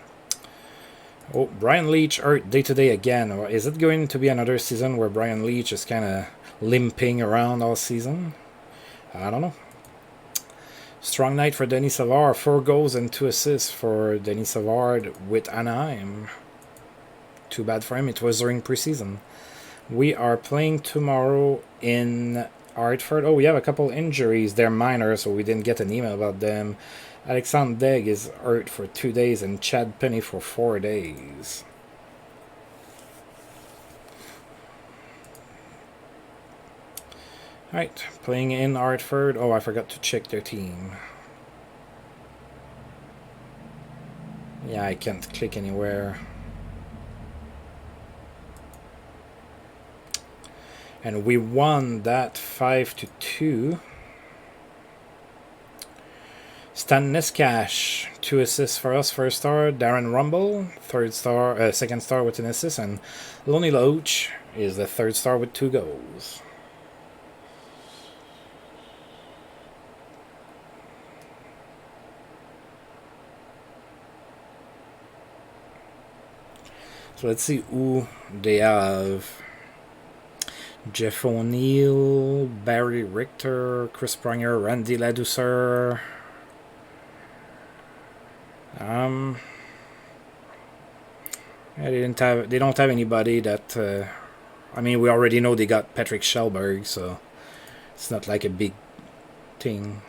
Oh, Brian Leach hurt day-to-day again. Is it going to be another season where Brian Leach is kind of limping around all season? I don't know. Strong night for Denis Savard. 4 goals and 2 assists for Denis Savard with Anaheim. Too bad for him. It was during preseason. We are playing tomorrow in Hartford. Oh, we have a couple injuries. They're minor, so we didn't get an email about them. Alexandre Deg is hurt for 2 days and Chad Penny for 4 days. Alright, playing in Hartford. Oh, I forgot to check their team. Yeah, I can't click anywhere. And we won that 5-2. Stan Niskash, 2 assists for us, first star. Darren Rumble, second star with an assist. And Lonnie Loach is the third star with 2 goals. So let's see who they have. Jeff O'Neill, Barry Richter, Chris Pronger, Randy Ladouceur. Yeah, they don't have anybody that. I mean, we already know they got Patrick Schellberg, so it's not like a big thing.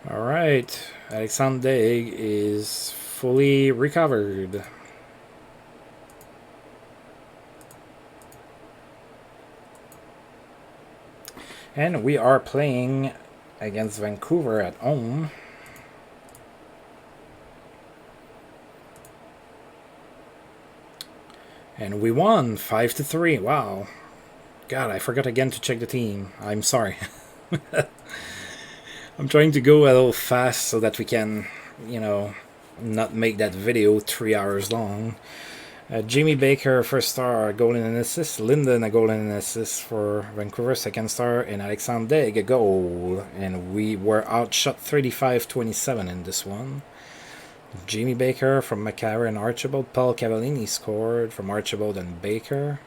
All right, Alexander Daigle is fully recovered. And we are playing against Vancouver at home. And we won 5-3. Wow. God, I forgot again to check the team. I'm sorry. I'm trying to go a little fast so that we can, not make that video 3 hours long. Jamie Baker, first star, goal and an assist. Linden, a goal and an assist for Vancouver, second star. And Alexander Daigle, a goal. And we were outshot 35-27 in this one. Jamie Baker from McCarron and Archibald. Paul Cavallini scored from Archibald and Baker.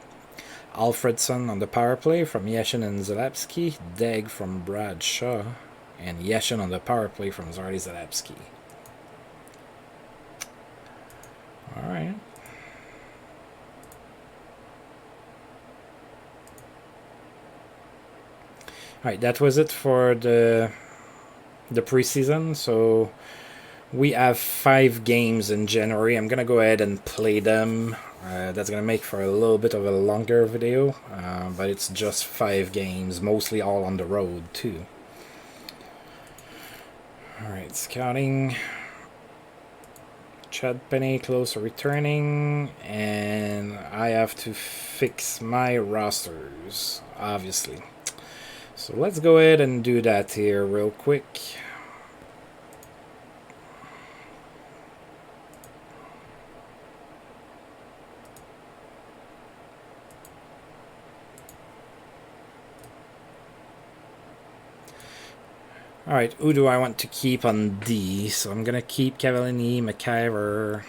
Alfredson on the power play from Yashin and Zalapsky. Daigle from Bradshaw. And Yashin on the power play from Zardy Zalapsky. Alright. Alright, that was it for the preseason. So we have 5 games in January. I'm gonna go ahead and play them. That's gonna make for a little bit of a longer video, but it's just 5 games, mostly all on the road too. Alright, scouting. Chad Penny close to returning, and I have to fix my rosters, obviously. So let's go ahead and do that here real quick. Alright, who do I want to keep on D? So I'm gonna keep Cavallini, McIver.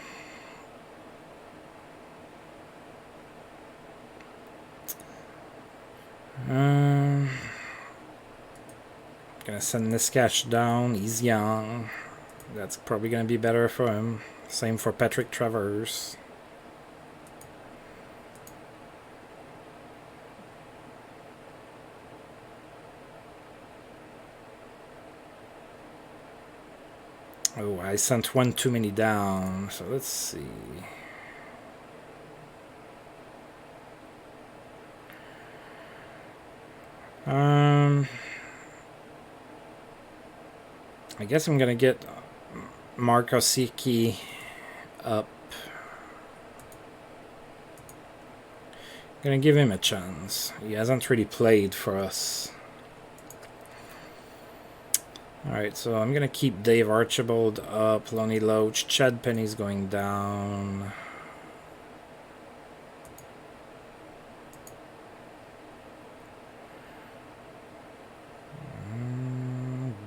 Gonna send this cash down. He's young. That's probably gonna be better for him. Same for Patrick Travers. Oh, I sent one too many down. So let's see. I guess I'm gonna get Mark Osicki up. Gonna give him a chance. He hasn't really played for us. Alright, so I'm gonna keep Dave Archibald up, Lonnie Loach, Chad Penny's going down.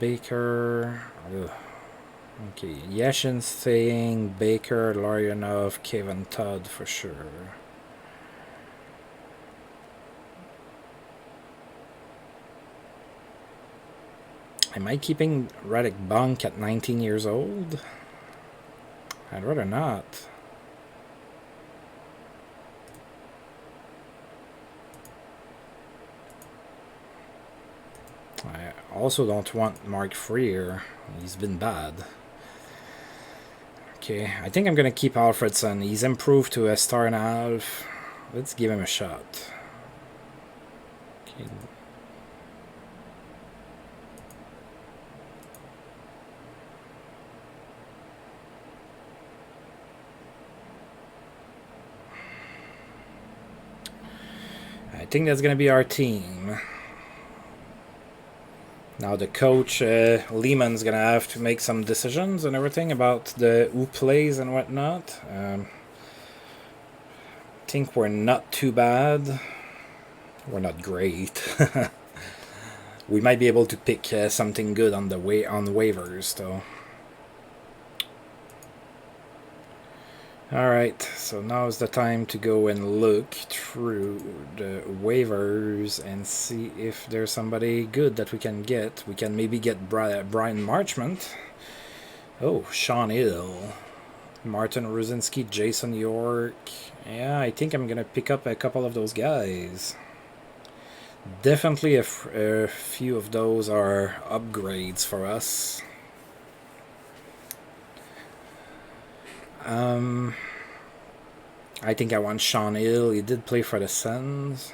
Baker. Ugh. Okay, Yashin's staying, Baker, Larionov, Kevin Todd for sure. Am I keeping Radek Bunk at 19 years old? I'd rather not. I also don't want Mark Freer. He's been bad. Okay, I think I'm gonna keep Alfredson. He's improved to a star and a half. Let's give him a shot. Okay. I think that's gonna be our team. Now the coach, Lehman's gonna have to make some decisions and everything about the who plays and whatnot. I think we're not too bad. We're not great. We might be able to pick something good on the waivers though. Alright, so now is the time to go and look through the waivers and see if there's somebody good that we can get. We can maybe get Brian Marchment. Oh, Sean Hill. Martin Ruzinski, Jason York. Yeah, I think I'm gonna pick up a couple of those guys. Definitely a few of those are upgrades for us. I think I want Sean Hill. He did play for the Sens.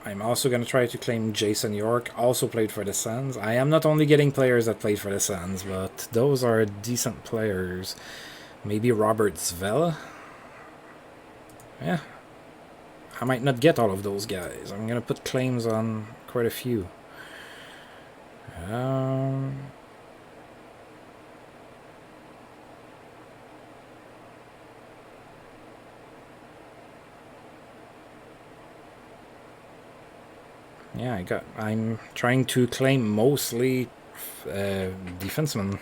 I'm also going to try to claim Jason York, also played for the Sens. I am not only getting players that played for the Sens, but those are decent players. Maybe Robert Zvela? Yeah. I might not get all of those guys. I'm going to put claims on quite a few. Yeah, I'm trying to claim mostly defensemen.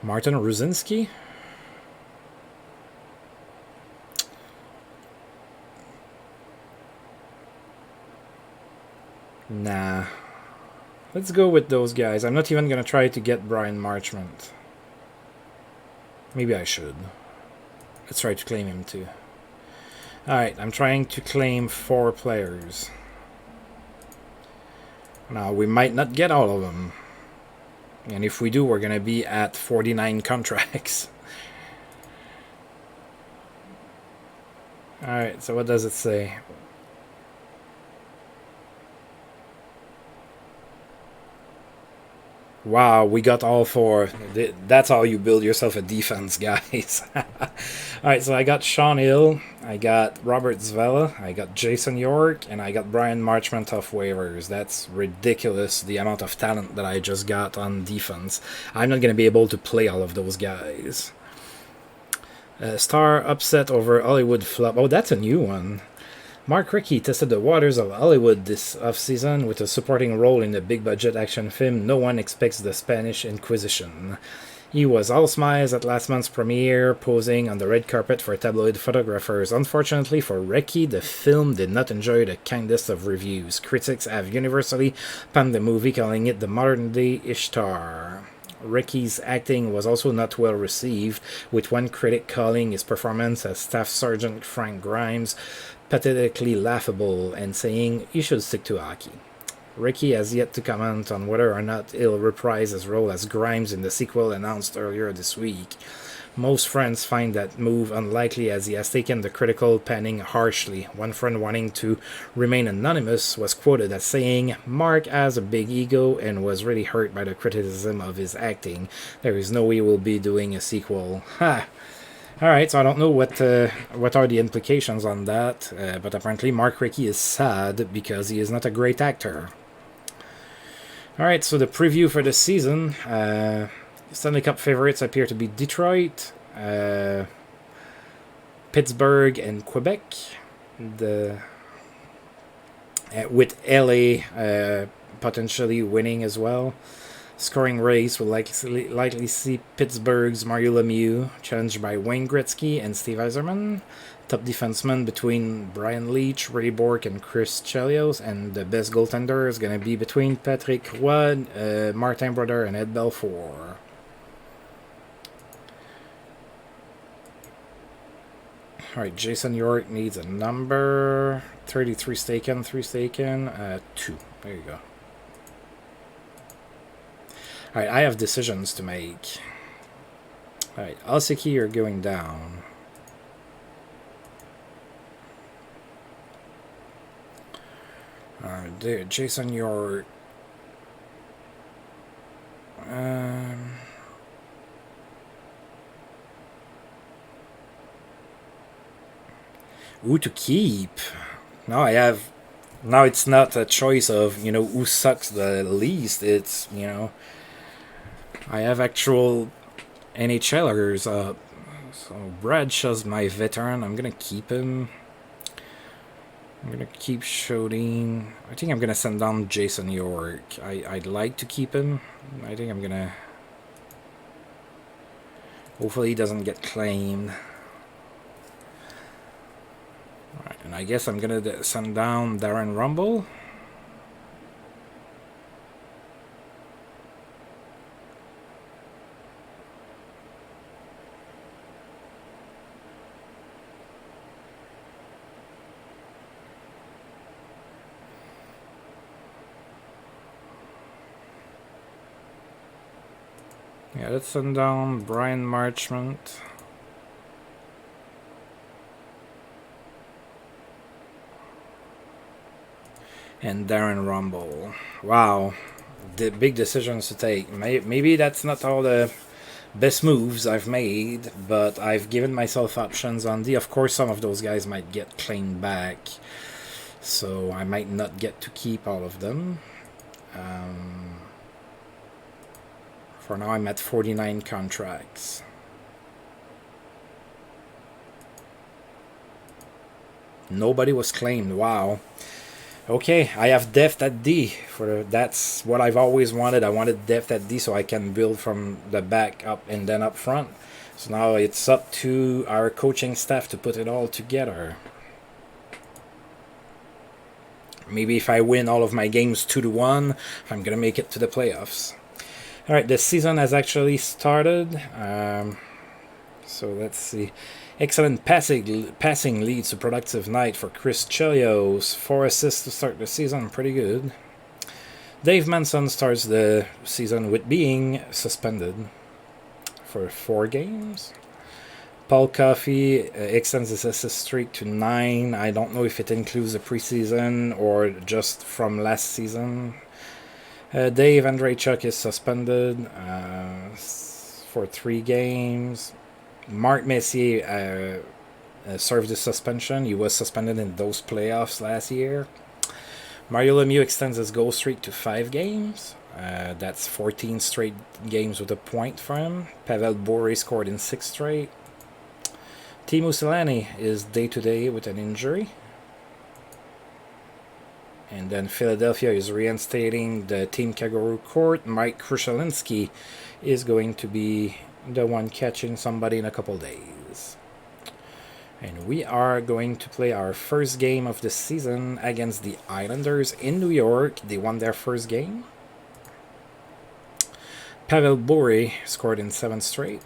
Martin Ruzinski? Nah. Let's go with those guys. I'm not even going to try to get Brian Marchment. Maybe I should. Let's try to claim him too. Alright, I'm trying to claim 4 players. Now, we might not get all of them. And if we do, we're going to be at 49 contracts. Alright, so what does it say? Wow, we got all 4. That's how you build yourself a defense, guys. Alright, so I got Sean Hill, I got Robert Zvela, I got Jason York, and I got Brian Marchment off waivers. That's ridiculous, the amount of talent that I just got on defense. I'm not going to be able to play all of those guys. Star upset over Hollywood flop. Oh, that's a new one. Mark Rickey tested the waters of Hollywood this offseason with a supporting role in the big-budget action film No One Expects the Spanish Inquisition. He was all smiles at last month's premiere, posing on the red carpet for tabloid photographers. Unfortunately for Rickey, the film did not enjoy the kindest of reviews. Critics have universally panned the movie, calling it the modern-day Ishtar. Ricky's acting was also not well received, with one critic calling his performance as Staff Sergeant Frank Grimes pathetically laughable and saying he should stick to hockey. Rickey has yet to comment on whether or not he'll reprise his role as Grimes in the sequel announced earlier this week. Most friends find that move unlikely as he has taken the critical panning harshly. One friend wanting to remain anonymous was quoted as saying, "Mark has a big ego and was really hurt by the criticism of his acting. There is no way we'll be doing a sequel." Ha! Alright, so I don't know what are the implications on that, but apparently Mark Rickey is sad because he is not a great actor. Alright, so the preview for the season. Stanley Cup favorites appear to be Detroit, Pittsburgh, and Quebec. With LA potentially winning as well. Scoring race will likely see Pittsburgh's Mario Lemieux challenged by Wayne Gretzky and Steve Yzerman. Top defenseman between Brian Leetch, Ray Bourque, and Chris Chelios, and the best goaltender is going to be between Patrick Roy, Martin Brodeur, and Ed Belfour. Alright, Jason York needs a number. 33 taken, 3 taken, 2. There you go. Alright, I have decisions to make. Alright, Alsiki are going down. Alright, Jason York. Who to keep? Now it's not a choice of, who sucks the least. It's, I have actual NHLers up. So Bradshaw's my veteran. I'm going to keep him. I'm going to keep Shodin. I think I'm going to send down Jason York. I'd like to keep him. I think I'm going to... Hopefully he doesn't get claimed. Alright, and I guess I'm going to send down Darren Rumble. Yeah, let's send down Brian Marchment. And Darren Rumble. Wow. The big decisions to take. Maybe that's not all the best moves I've made, but I've given myself options on D. Of course, some of those guys might get claimed back, so I might not get to keep all of them. For now, I'm at 49 contracts. Nobody was claimed. Wow. Okay, I have depth at D. That's what I've always wanted. I wanted depth at D so I can build from the back up and then up front. So now it's up to our coaching staff to put it all together. Maybe if I win all of my games 2-1, I'm going to make it to the playoffs. All right, the season has actually started. So let's see. Excellent passing leads to productive night for Chris Chelios. 4 assists to start the season, pretty good. Dave Manson starts the season with being suspended for 4 games. Paul Coffey extends his assist streak to 9. I don't know if it includes the preseason or just from last season. Dave Andreychuk is suspended for 3 games. Mark Messier served his suspension. He was suspended in those playoffs last year. Mario Lemieux extends his goal streak to 5 games. That's 14 straight games with a point for him. Pavel Bure scored in 6 straight. Teemu Selanne is day-to-day with an injury. And then Philadelphia is reinstating the Team Kangaroo court. Mike Krushelinski is going to be the one catching somebody in a couple days. And we are going to play our first game of the season against the Islanders in New York. They won their first game. Pavel Bure scored in 7 straight.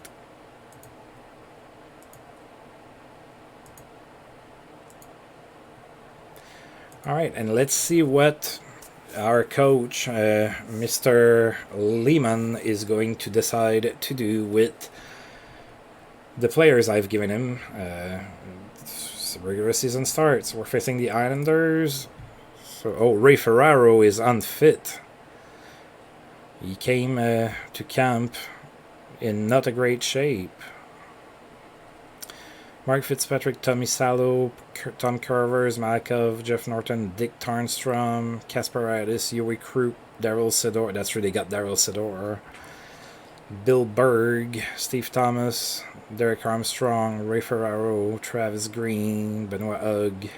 All right, and let's see what our coach, Mr. Lehman, is going to decide to do with the players I've given him. Regular season starts. We're facing the Islanders. So, Ray Ferraro is unfit. He came to camp in not a great shape. Mark Fitzpatrick, Tommy Salo, Tom Carvers, Malkov, Jeff Norton, Dick Tarnstrom, Kasparadis, Yuri Kruk, Daryl Sedor. That's true, they got Daryl Sedor. Bill Berg, Steve Thomas, Derek Armstrong, Ray Ferraro, Travis Green, Benoit Hugg.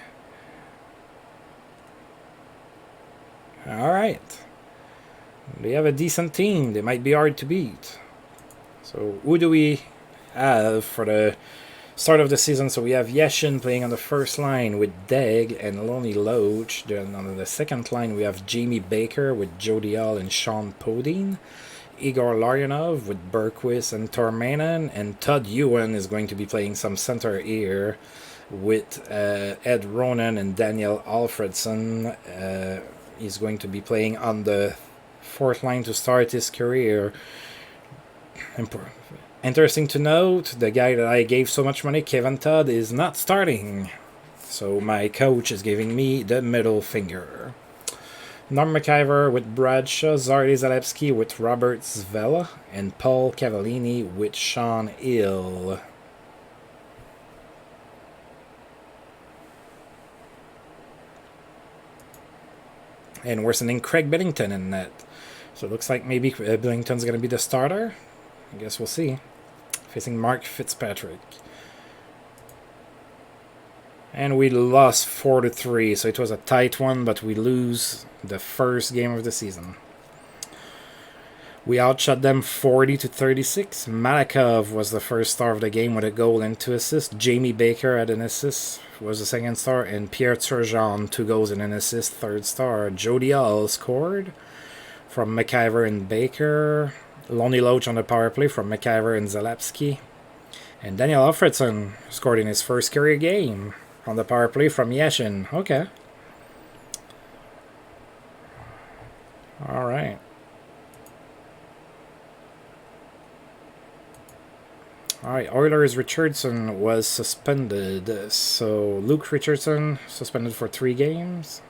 All right. They have a decent team. They might be hard to beat. So who do we have for the start of the season? So we have Yashin playing on the first line with Deg and Lonnie Loach. Then on the second line we have Jamie Baker with Jody Hall and Sean Podine. Igor Larionov with Berquist and Tormanen. And Todd Ewan is going to be playing some center here with Ed Ronan and Daniel Alfredson. He's going to be playing on the fourth line to start his career. Interesting to note, the guy that I gave so much money, Kevin Todd, is not starting. So my coach is giving me the middle finger. Norm McIver with Bradshaw, Zardy Zalewski with Robert Zvela, and Paul Cavallini with Sean Hill. And we're sending Craig Billington in net. So it looks like maybe Billington's going to be the starter. I guess we'll see. Facing Mark Fitzpatrick. And we lost 4-3, so it was a tight one, but we lose the first game of the season. We outshot them 40-36. Malakov was the first star of the game with a goal and 2 assists. Jamie Baker had an assist, was the second star, and Pierre Turgeon, 2 goals and an assist, third star. Jody Hall scored from McIver and Baker. Lonnie Loach on the power play from McIver and Zalewski. And Daniel Alfredson scored in his first career game on the power play from Yashin. Okay. All right. Alright, Oilers Richardson was suspended. So Luke Richardson suspended for 3 games.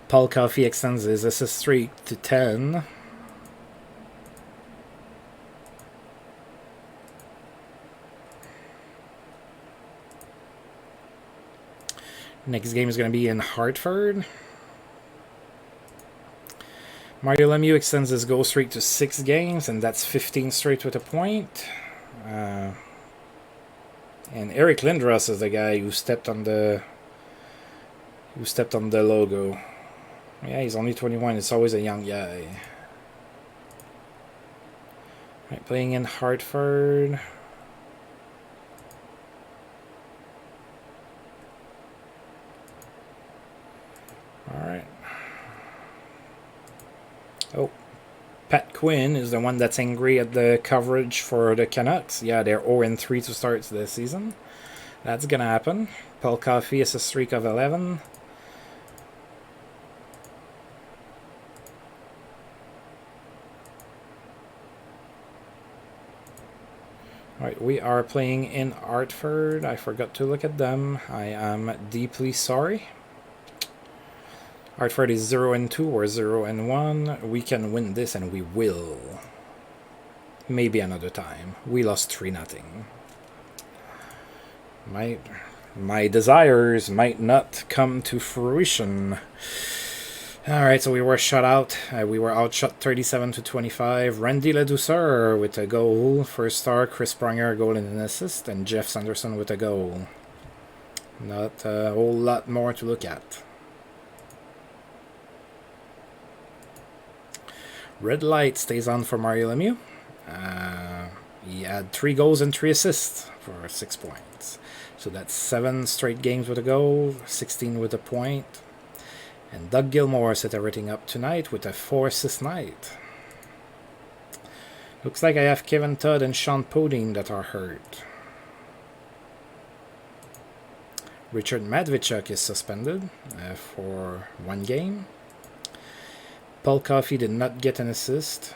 Paul Coffey extends his assist streak to 10. Next game is going to be in Hartford. Mario Lemieux extends his goal streak to 6 games, and that's 15 straight with a point. And Eric Lindros is the guy who stepped on the logo. Yeah, he's only 21. It's always a young guy. Right, playing in Hartford. Alright. Oh. Pat Quinn is the one that's angry at the coverage for the Canucks. Yeah, they're 0-3 to start this season. That's gonna happen. Paul Coffey is a streak of 11. Alright, we are playing in Hartford. I forgot to look at them. I am deeply sorry. Hartford is 0-2 or 0-1. We can win this, and we will. Maybe another time. We lost 3-0. My desires might not come to fruition. Alright, so we were shut out. We were outshot 37-25. Randy Ledouceur with a goal. First star, Chris Pronger a goal and an assist, and Jeff Sanderson with a goal. Not a whole lot more to look at. Red light stays on for Mario Lemieux. He had 3 goals and 3 assists for 6 points. So that's 7 straight games with a goal, 16 with a point. And Doug Gilmour set everything up tonight with a 4-assist night. Looks like I have Kevin Todd and Sean Podine that are hurt. Richard Matvichuk is suspended for 1 game. Paul Coffey did not get an assist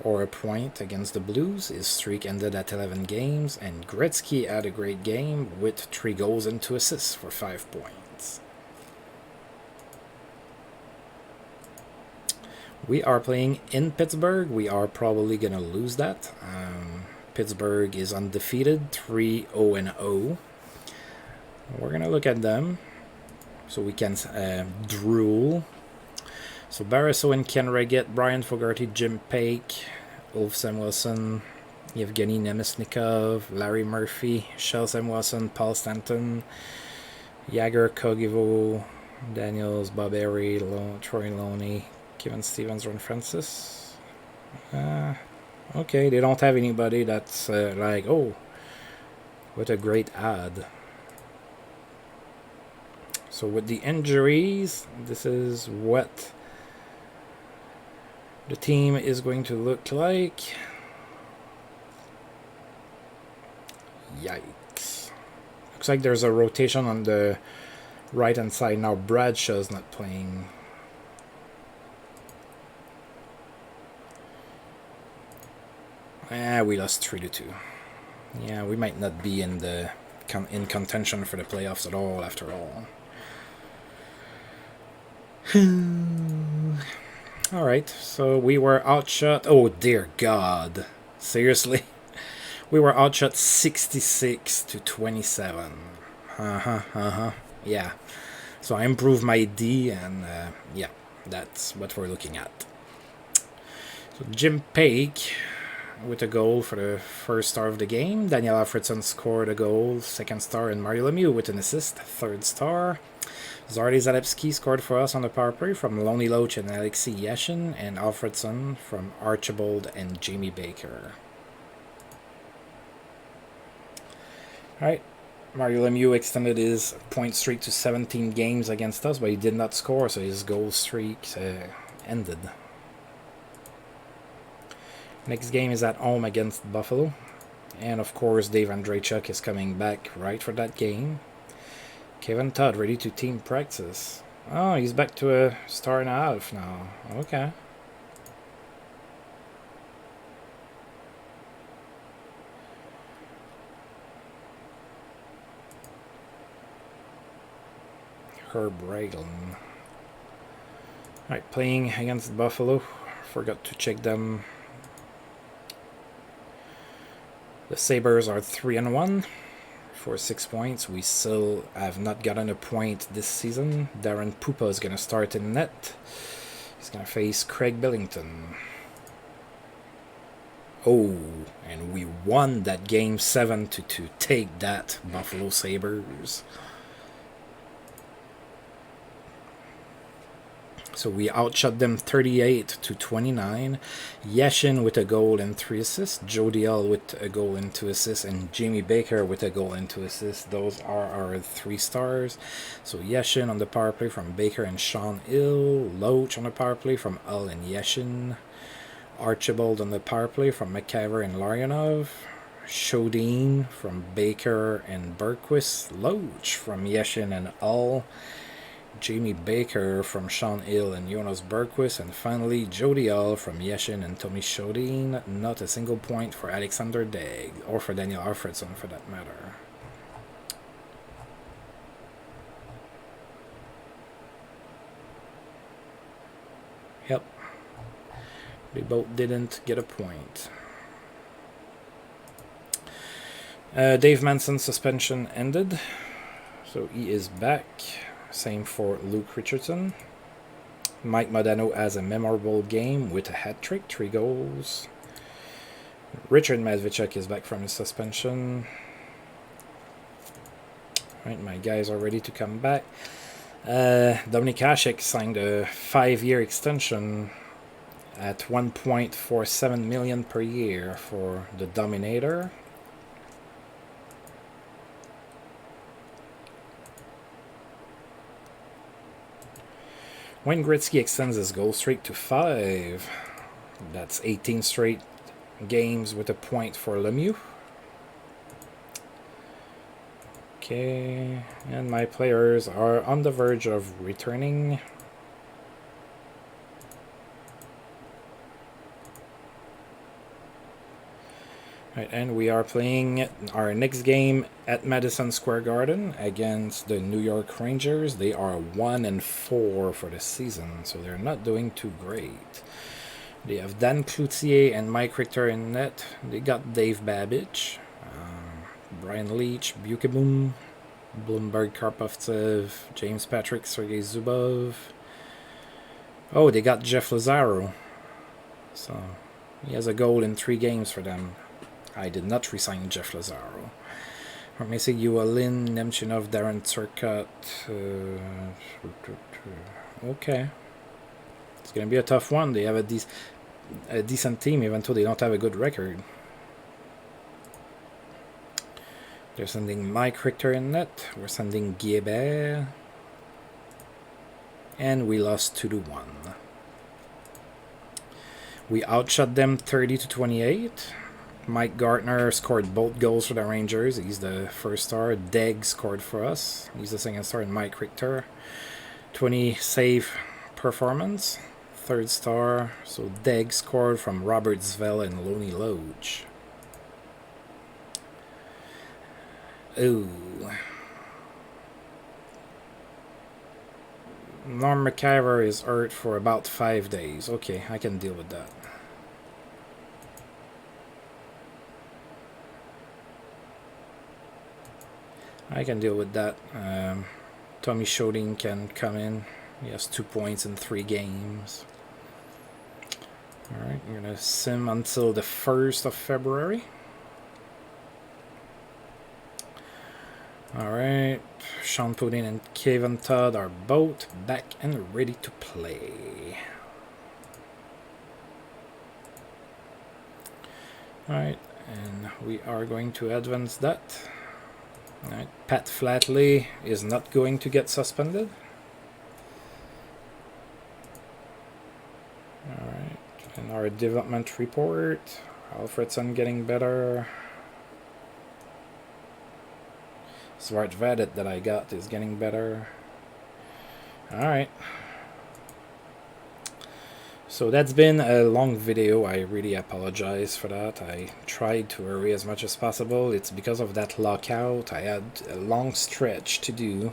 or a point against the Blues. His streak ended at 11 games. And Gretzky had a great game with 3 goals and 2 assists for 5 points. We are playing in Pittsburgh. We are probably going to lose that. Pittsburgh is undefeated, 3-0-0. We're going to look at them so we can drool. So Barasso and Ken Reggett, Brian Fogarty, Jim Pake, Ulf Samuelsson, Yevgeny Nemesnikov, Larry Murphy, Shel Samuelsson, Paul Stanton, Jagger Kogivo, Daniels, Bob Airy, Troy Loney, Kevin Stevens, Ron Francis. Okay, they don't have anybody that's like, oh, what a great ad. So with the injuries, this is what the team is going to look like. Yikes. Looks like there's a rotation on the right hand side now. Bradshaw's not playing. We lost 3-2. Yeah, we might not be in contention for the playoffs at all after all. Alright, so we were outshot. Oh dear God. Seriously? We were outshot 66-27. Yeah. So I improved my D, and yeah, that's what we're looking at. So Jim Pake with a goal for the first star of the game. Daniel Alfredson scored a goal, second star, and Mario Lemieux with an assist, third star. Zardy Zalewski scored for us on the power play from Lonnie Loach and Alexei Yashin, and Alfredson from Archibald and Jamie Baker. Alright, Mario Lemieux extended his point streak to 17 games against us, but he did not score, so his goal streak ended. Next game is at home against Buffalo. And of course, Dave Andreychuk is coming back right for that game. Kevin Todd ready to team practice. Oh, he's back to a star and a half now. Okay. Herb Raglan. Alright, playing against Buffalo. Forgot to check them. The Sabres are 3-1 for 6 points. We still have not gotten a point this season. Darren Pupa is going to start in net. He's going to face Craig Billington. Oh, and we won that game 7-2. Take that, Buffalo Sabres. So we outshot them 38-29. Yashin with a goal and 3 assists. Jody L with a goal and 2 assists. And Jamie Baker with a goal and 2 assists. Those are our 3 stars. So Yashin on the power play from Baker and Sean Hill. Loach on the power play from Hull and Yashin. Archibald on the power play from McIver and Larionov. Shodin from Baker and Bergquist. Loach from Yashin and Hull. Jamie Baker from Sean Hill and Jonas Bergquist, and finally Jody Hull from Yashin and Tommy Shodin. Not a single point for Alexander Degg, or for Daniel Alfredson for that matter. Yep, they both didn't get a point. Dave Manson's suspension ended, so he is back. Same for Luke Richardson. Mike Modano has a memorable game with a hat-trick, 3 goals. Richard Medvechuk is back from his suspension. Right, my guys are ready to come back. Dominik Hasek signed a 5-year extension at $1.47 million per year for the Dominator. Wayne Gretzky extends his goal streak to 5. That's 18 straight games with a point for Lemieux. Okay, and my players are on the verge of returning. Right, and we are playing our next game at Madison Square Garden against the New York Rangers. They are 1-4 for the season, so they're not doing too great. They have Dan Cloutier and Mike Richter in net. They got Dave Babich, Brian Leach, Bukeboom, Bloomberg Karpovtsev, James Patrick, Sergei Zubov. Oh, they got Jeff Lazaro. So he has a goal in 3 games for them. I did not resign Jeff Lazaro. Let me see, Yuvalin, Nemchinov, Darren Turcotte. Okay. It's going to be a tough one. They have a decent team, even though they don't have a good record. They're sending Mike Richter in net. We're sending Guilbert. And we lost 2-1. We outshot them 30-28. Mike Gartner scored both goals for the Rangers. He's the first star. Degg scored for us. He's the second star. And Mike Richter, 20 save performance. Third star. So Degg scored from Robert Zvel and Loney Loach. Ooh. Norm McIver is hurt for about 5 days. Okay, I can deal with that. I can deal with that. Tommy Shodin can come in. He has 2 points in 3 games. Alright, we're going to sim until the 1st of February. Alright, Sean Putin and Kevin Todd are both back and ready to play. Alright, and we are going to advance that. Alright, Pat Flatley is not going to get suspended. Alright, and our development report. Alfredson getting better. Svart Vadet that I got is getting better. Alright. So that's been a long video. I really apologize for that. I tried to hurry as much as possible. It's because of that lockout. I had a long stretch to do.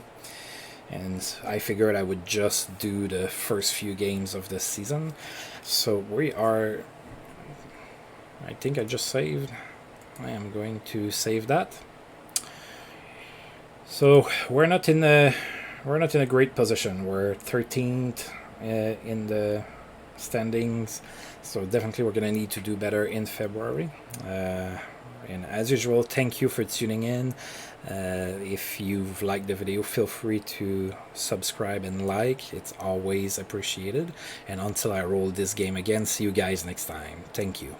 and I figured I would just do the first few games of this season. So we are, I think I just saved. I am going to save that. So we're not in a great position. We're 13th in the standings, so definitely we're gonna need to do better in February. And as usual, thank you for tuning in. If you've liked the video, feel free to subscribe and like. It's always appreciated. And until I roll this game again, see you guys next time. Thank you.